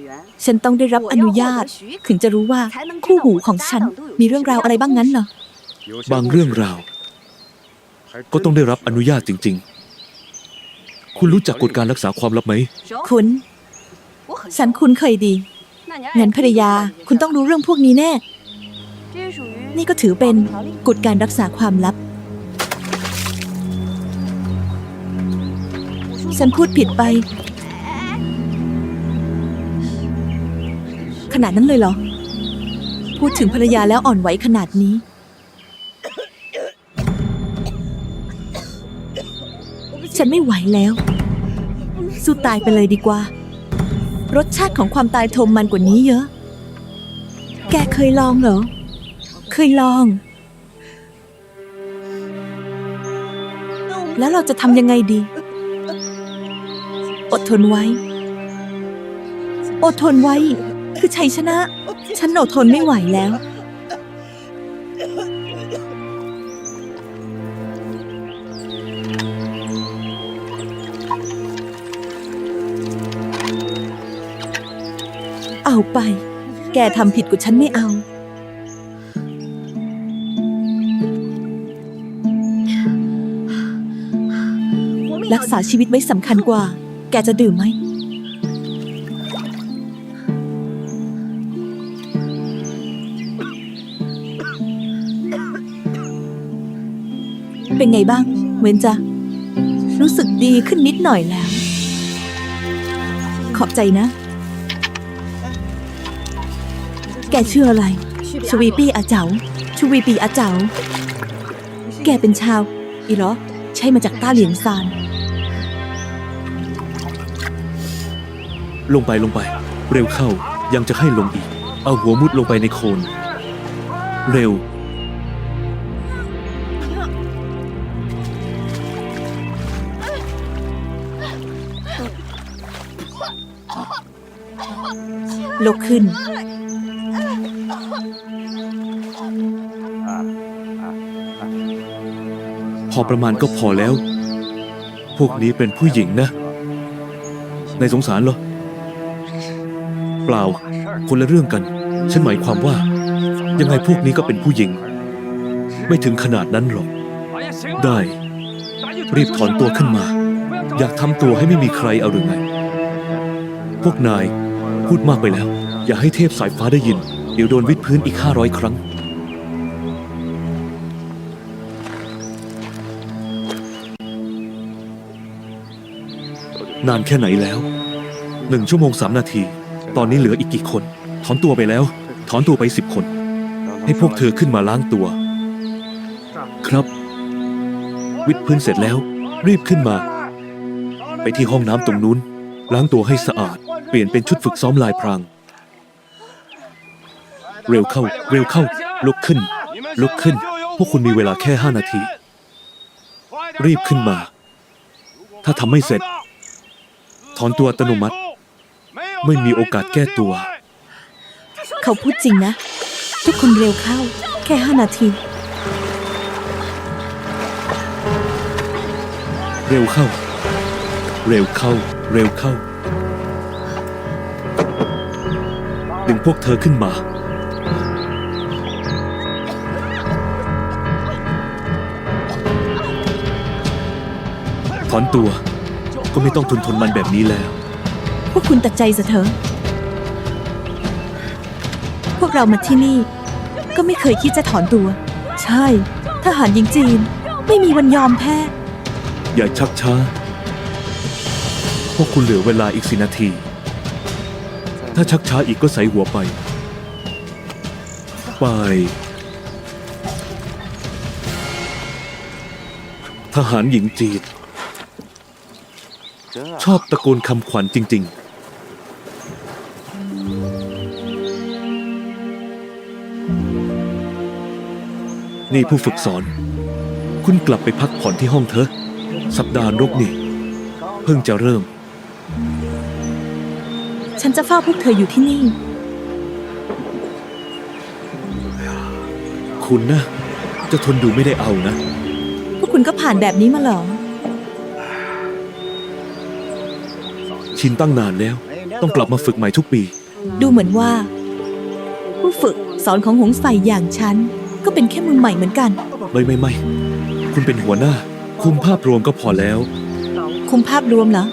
ฉันต้องได้รับอนุญาต ถึงจะรู้ว่าคู่หูของฉันมีเรื่องราวอะไรบ้างงั้นเหรอ บางเรื่องราว ก็ต้องได้รับอนุญาตจริงๆ คุณรู้จักกฎการรักษาความลับไหม คุณฉันคุ้นเคยดีงั้นภรรยาคุณต้องรู้เรื่องพวกนี้แน่ นี่ก็ถือเป็นกฎการรักษาความลับ ฉันพูดผิดไป ขนาดนั้นเลยเหรอ พูดถึงภรรยาแล้วอ่อนไหวขนาดนี้ ฉันไม่ไหวแล้ว สู้ตายไปเลยดีกว่า รสชาติของความตายโทมมันกว่านี้เยอะ แกเคยลองเหรอ เคยลอง แล้วเราจะทำยังไงดี อดทนไว้ อดทนไว้ คือชัยชนะ ฉันอดทนไม่ไหวแล้ว เอาไป แกทำผิดกว่าฉันไม่เอา รักษาชีวิตไว้สำคัญกว่า แกจะดื่มไหม เป็นไงบ้าง เหมือนจะรู้สึกดีขึ้นนิดหน่อยแล้ว ขอบใจนะ แกชื่ออะไร ชวีปี้อาเจ๋าชวีปีอาเจ๋า แกเป็นชาวอีเหรอ ใช่มาจากต้าเหลียงซาน ลงไป เร็วเข้า ยังจะให้ลงอีก เอาหัวมุดลงไปในโคลน เร็ว ลุกขึ้น พอประมาณก็พอแล้ว พวกนี้เป็นผู้หญิงนะนายสงสารเหรอ เปล่า คนละเรื่องกัน ฉันหมายความว่า ยังไงพวกนี้ก็เป็นผู้หญิง ไม่ถึงขนาดนั้นหรอก ได้ รีบถอนตัวขึ้นมา อยากทำตัวให้ไม่มีใครเอาหรือไง พวกนายพูดมากไปแล้ว อย่าให้เทพสายฟ้าได้ยิน เดี๋ยวโดนวิดพื้นอีก500 ครั้ง นานแค่ไหนแล้ว 1 ชั่วโมง 3 นาที ตอนนี้เหลืออีกกี่คน ถอนตัวไปแล้ว ถอนตัวไป10 คน ให้พวกเธอขึ้นมาล้างตัว ครับ วิดพื้นเสร็จแล้ว รีบขึ้นมา ไปที่ห้องน้ำตรงนู้น ล้างตัวให้สะอาด เปลี่ยนเป็นชุดฝึกซ้อมลายพราง เร็วเข้า ลุกขึ้น พวกคุณมีเวลาแค่5 นาที รีบขึ้นมา ถ้าทำไม่เสร็จ ถอนตัวอัตโนมัติ ไม่มีโอกาสแก้ตัว เขาพูดจริงนะ ทุกคนเร็วเข้า แค่5 นาที เร็วเข้า ดึงพวกเธอขึ้นมา ถอนตัว ก็ไม่ต้องทนมันแบบนี้แล้ว พวกคุณตัดใจซะเถอะ พวกเรามาที่นี่ ก็ไม่เคยคิดจะถอนตัว ใช่ ทหารหญิงจีน ไม่มีวันยอมแพ้ อย่าชักช้า พวกคุณเหลือเวลาอีก4 นาที ถ้าชักช้าอีกก็ใส่หัวไป ทหารหญิงจีนชอบตะโกนคำขวัญจริง ๆ นี่ผู้ฝึกสอน คุณกลับไปพักผ่อนที่ห้องเถอะ สัปดาห์รกนี่เพิ่งจะเริ่ม ฉันจะเฝ้าพวกเธออยู่ที่นี่ คุณนะ จะทนดูไม่ได้เอานะ พวกคุณก็ผ่านแบบนี้มาเหรอ ชินตั้งนานแล้ว ต้องกลับมาฝึกใหม่ทุกปี ดูเหมือนว่า ผู้ฝึกสอนของหงส์ไฟอย่างฉัน ก็เป็นแค่มือใหม่เหมือนกัน ไม่ คุณเป็นหัวหน้า คุมภาพรวมก็พอแล้ว คุมภาพรวมเหรอ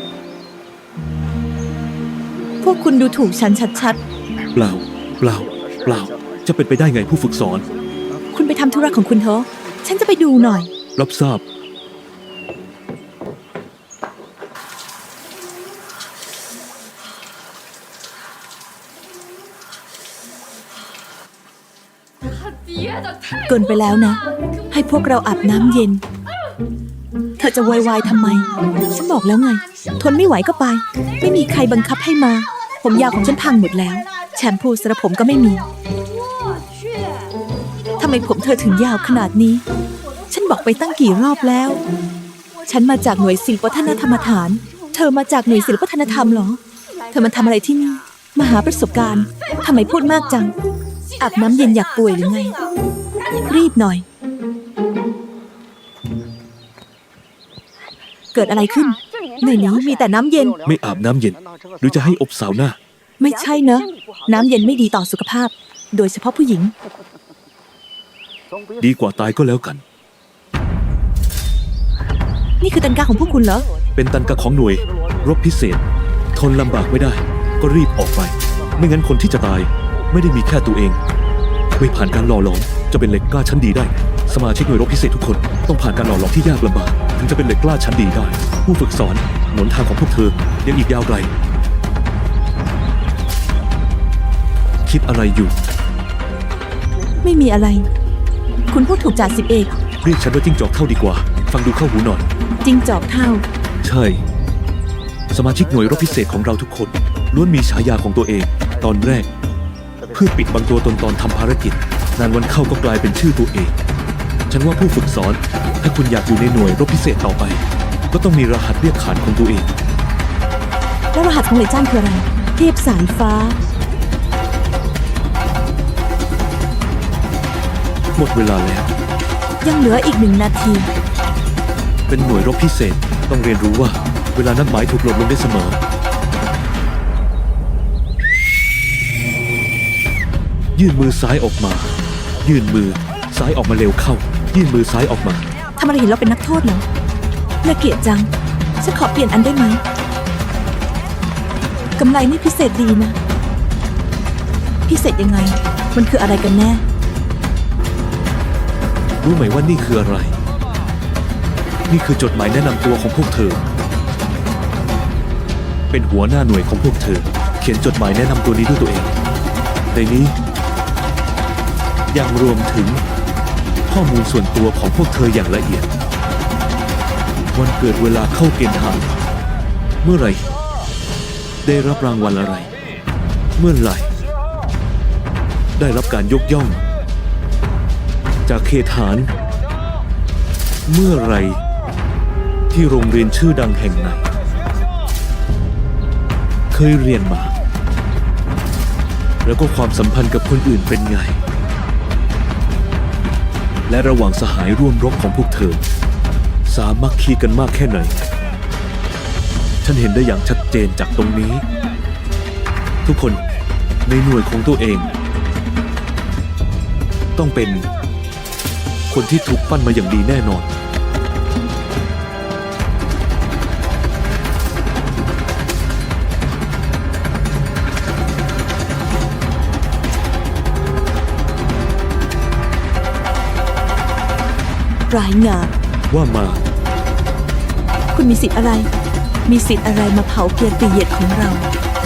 พวกคุณดูถูกฉันชัด เปล่า จะเป็นไปได้ไงผู้ฝึกสอน ๆ คุณไปทำธุระของคุณเถอะ ฉันจะไปดูหน่อย รับทราบ เกินไปแล้วนะ ให้พวกเราอาบน้ำเย็น เธอจะโวยวายทำไม ฉันบอกแล้วไง ทนไม่ไหวก็ไป ไม่มีใครบังคับให้มา ผมยาวของฉันพังหมดแล้ว แชมพูสระผมก็ไม่มีทำไมผมเธอถึงยาวขนาดนี้ ฉันบอกไปตั้งกี่รอบแล้ว ฉันมาจากหน่วยศิลปวัฒนธรรมฐาน เธอมาจากหน่วยศิลปวัฒนธรรมเหรอ เธอมาทำอะไรที่นี่ มาหาประสบการณ์ทำไมพูดมากจัง อาบน้ำเย็นอยากป่วยหรือไง รีบหน่อย เกิดอะไรขึ้นในนี้มีแต่น้ำเย็น ไม่อาบน้ำเย็น หรือจะให้อบสาวหน้า ไม่ใช่เนอะ น้ำเย็นไม่ดีต่อสุขภาพ โดยเฉพาะผู้หญิง ดีกว่าตายก็แล้วกัน นี่คือตันกาของพวกคุณเหรอ เป็นตันกะของหน่วย รบพิเศษ ทนลำบากไม่ได้ ก็รีบออกไป ไม่งั้นคนที่จะตายไม่ได้มีแค่ตัวเอง ไม่ผ่านการหล่อหลอมจะเป็นเหล็กกล้าชั้นดีได้ สมาชิกหน่วยรบพิเศษทุกคนต้องผ่านการหล่อหลอมที่ยากลำบากถึงจะเป็นเหล็กกล้าชั้นดีได้ ผู้ฝึกสอนหนทางของพวกเธอยังอีกยาวไกล คิดอะไรอยู่ ไม่มีอะไร คุณพูดถูกจ่าสิบเอก เรียกฉันว่าจิ้งจอกเท่าดีกว่า ฟังดูเข้าหูหน่อย จริงจอกเท่า ใช่ สมาชิกหน่วยรบพิเศษของเราทุกคนล้วนมีฉายาของตัวเอง ตอนแรก เพื่อปิดบังตัวตนตอนทำภารกิจ นานวันเข้าก็กลายเป็นชื่อตัวเอง ฉันว่าผู้ฝึกสอน ถ้าคุณอยากอยู่ในหน่วยรบพิเศษต่อไป ก็ต้องมีรหัสเรียกขานของตัวเอง แล้วรหัสของเหลยจ้านคืออะไร เทพสายฟ้า หมดเวลาแล้ว ยังเหลืออีก1 นาที เป็นหน่วยรบพิเศษต้องเรียนรู้ว่า เวลานัดหมายถูกหลดลงได้เสมอ ยื่นมือซ้ายออกมา ยื่นมือซ้ายออกมาเร็วเข้า ยื่นมือซ้ายออกมา ทำอะไรเห็นเราเป็นนักโทษเหรอน่าเกลียดจัง ฉันขอเปลี่ยนอันได้ไหม กำไรนี่พิเศษดีนะ พิเศษยังไง มันคืออะไรกันแน่ รู้ไหมว่านี่คืออะไร นี่คือจดหมายแนะนำตัวของพวกเธอ เป็นหัวหน้าหน่วยของพวกเธอ เขียนจดหมายแนะนำตัวนี้ด้วยตัวเองในนี้ยังรวมถึงข้อมูลส่วนตัวของพวกเธออย่างละเอียด วันเกิดเวลาเข้าเกณฑ์ทหารเมื่อไหร่ได้รับรางวัลอะไร เมื่อไหร่ได้รับการยกย่องจากเขตฐาน เมื่อไหร่ที่โรงเรียนชื่อดังแห่งไหนเคยเรียนมา แล้วก็ความสัมพันธ์กับคนอื่นเป็นไง และระหว่างสหายร่วมรบของพวกเธอ สามัคคีกันมากแค่ไหน ฉันเห็นได้อย่างชัดเจนจากตรงนี้ ทุกคนในหน่วยของตัวเอง ต้องเป็นคนที่ถูกปั้นมาอย่างดีแน่นอน รายงาน ว่ามา คุณมีสิทธิ์อะไร มีสิทธิ์อะไรมาเผาเกียรติยศของเรา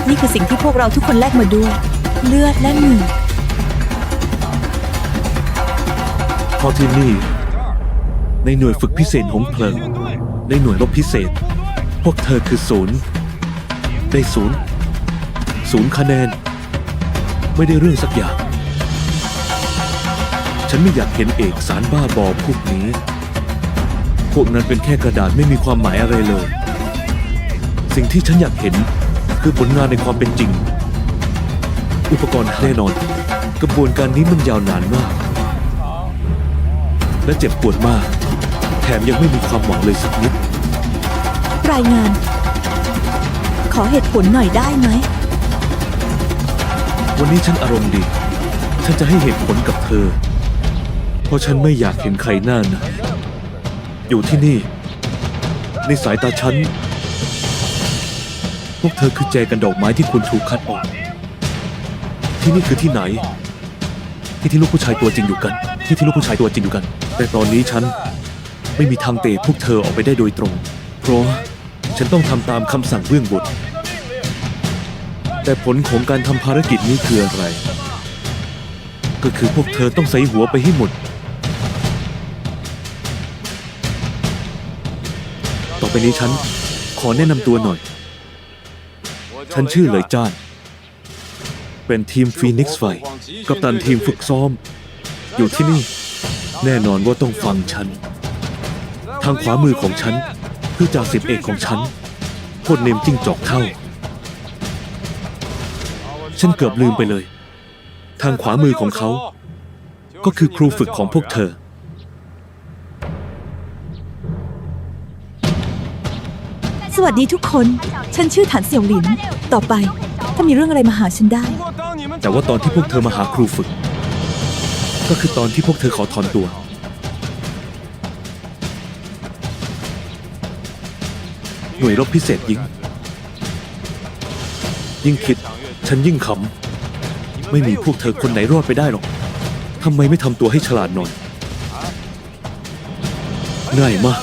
นี่คือสิ่งที่พวกเราทุกคนแลกมาด้วย เลือดและเหงื่อ เพราะที่นี่ ในหน่วยฝึกพิเศษหงเพลิง ในหน่วยรบพิเศษ พวกเธอคือศูนย์ได้ศูนย์คะแนน ไม่ได้เรื่องสักอย่าง ฉันไม่อยากเห็นเอกสารบ้าบอพวกนี้ พวกนั้นเป็นแค่กระดาษไม่มีความหมายอะไรเลย สิ่งที่ฉันอยากเห็นคือผลงานในความเป็นจริง อุปกรณ์แน่นอน กระบวนการนี้มันยาวนานมาก และเจ็บปวดมาก แถมยังไม่มีความหวังเลยสักนิด รายงาน ขอเหตุผลหน่อยได้ไหม วันนี้ฉันอารมณ์ดี ฉันจะให้เหตุผลกับเธอ เพราะฉันไม่อยากเห็นใครหน้าไหนอยู่ที่นี่ ในสายตาฉัน พวกเธอคือแจกันดอกไม้ที่ควรถูกคัดออก ที่นี่คือที่ไหน ที่ลูกผู้ชายตัวจริงอยู่กัน ที่ลูกผู้ชายตัวจริงอยู่กัน แต่ตอนนี้ฉันไม่มีทางเตะพวกเธอออกไปได้โดยตรง เพราะฉันต้องทำตามคำสั่งเบื้องบน แต่ผลของการทำภารกิจนี้คืออะไร ก็คือพวกเธอต้องใส่หัวไปให้หมด ต่อไปนี้ฉันขอแนะนำตัวหน่อย ฉันชื่อเหลยจ้าน เป็นทีมฟีนิกซ์ไฟกัปตันทีมฝึกซ้อม อยู่ที่นี่ แน่นอนว่าต้องฟังฉัน ทางขวามือของฉันคือจ่าสิบเอกของฉันโคตรเนมจิ้งจอกเท่า ฉันเกือบลืมไปเลย ทางขวามือของเขา ก็คือครูฝึกของพวกเธอ สวัสดีทุกคน ฉันชื่อถันเสี่ยวหลิน ต่อไป ถ้ามีเรื่องอะไรมาหาฉันได้ แต่ว่าตอนที่พวกเธอมาหาครูฝึก ก็คือตอนที่พวกเธอขอถอนตัว หน่วยรบพิเศษยิ่งคิด ฉันยิ่งขำ ไม่มีพวกเธอคนไหนรอดไปได้หรอกทำไมไม่ทำตัวให้ฉลาดหน่อย ง่ายมาก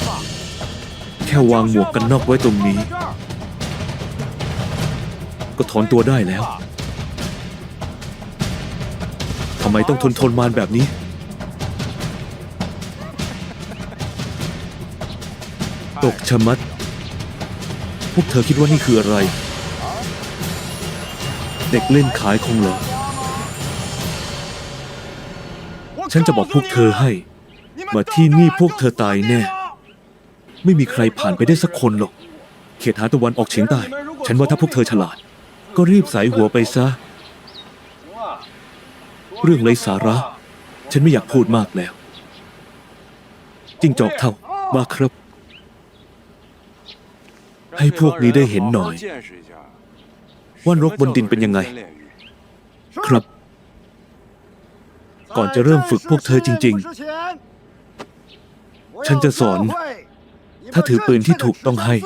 แค่วางหมวกกันน็อกไว้ตรงนี้ ก็ถอนตัวได้แล้ว ทำไมต้องทนมานแบบนี้ ตกชะมัด พวกเธอคิดว่านี่คืออะไร เด็กเล่นขายคงเหรอ ฉันจะบอกพวกเธอให้ มาที่นี่พวกเธอตายแน่ ไม่มีใครผ่านไปได้สักคนหรอก เขตหาตะวันออกเฉียงใต้ ฉันว่าถ้าพวกเธอฉลาด ก็รีบใส่หัวไปซะ เรื่องไร้สาระ ฉันไม่อยากพูดมากแล้วจิ้งจอกเท่ามาครับ ให้พวกนี้ได้เห็นหน่อย ว่านรกบนดินเป็นยังไง ครับ ก่อนจะเริ่มฝึกพวกเธอจริงๆ ฉันจะสอน ถ้าถือปืนที่ถูกต้องให้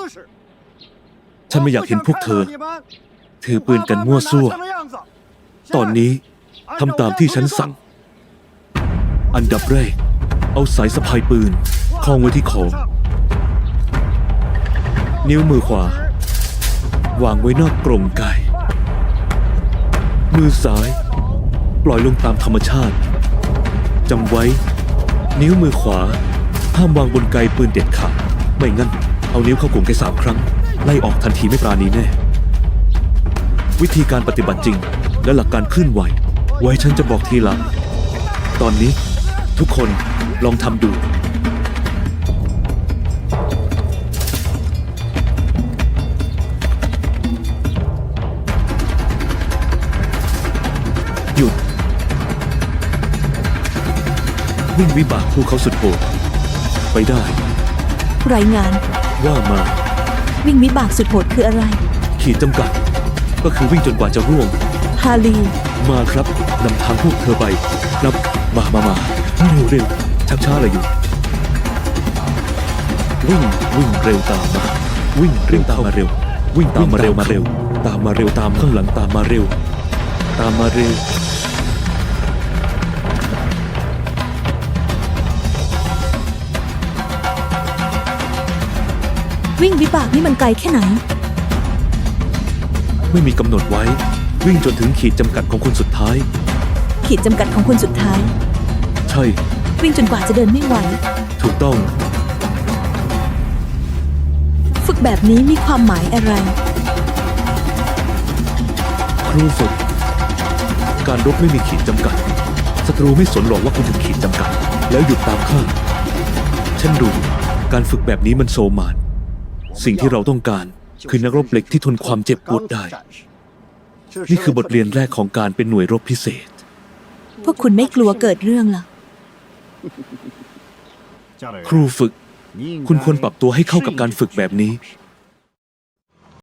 ฉันไม่อยากเห็นพวกเธอ ถือปืนกันมั่วซั่ว ตอนนี้ทำตามที่ฉันสั่ง อันดับแรก เอาสายสะพายปืนคล้องไว้ที่คอ นิ้วมือขวาวางไว้นอกกรงไก่ มือซ้ายปล่อยลงตามธรรมชาติจำไว้ นิ้วมือขวาห้ามวางบนไกปืนเด็ดขาดไม่งั้นเอานิ้วเข้ากรงแค่3 ครั้งไล่ออกทันทีไม่ปราณีแน่ วิธีการปฏิบัติจริงและหลักการเคลื่อนไหวไว้ฉันจะบอกทีหลัง ตอนนี้ทุกคนลองทำดู หยุด วิ่งวิบากภูเขาสุดโหดไปได้ รายงาน ว่ามา วิ่งวิบากสุดโหดคืออะไร ขีดจำกัด ก็คือวิ่งจนกว่าจะร่วง ฮาลี มาครับนำทางพวกเธอไปครับมาเร็วชักช้าอะไรอยู่ วิ่งเร็วตามมา วิ่งเร็วตามมาเร็ว วิ่งตามมาเร็วตามมาเร็วตามข้างหลังตามมาเร็ว ตามมาเร็ว ท วิ่งวิบากนี่มันไกลแค่ไหน ไม่มีกำหนดไว้ วิ่งจนถึงขีดจำกัดของคนสุดท้าย ขีดจำกัดของคนสุดท้าย ใช่ วิ่งจนกว่าจะเดินไม่ไหว ถูกต้อง ฝึกแบบนี้มีความหมายอะไร ครูฝึก การรบไม่มีขีดจำกัด ศัตรูไม่สนหรอกว่าคุณถึงขีดจำกัด แล้วหยุดตามข้าฉันรู้การฝึกแบบนี้มันโซมาน สิ่งที่เราต้องการคือนักรบเหล็กที่ทนความเจ็บปวดได้ นี่คือบทเรียนแรกของการเป็นหน่วยรบพิเศษ พวกคุณไม่กลัวเกิดเรื่องเหรอ ครูฝึก คุณควรปรับตัวให้เข้ากับการฝึกแบบนี้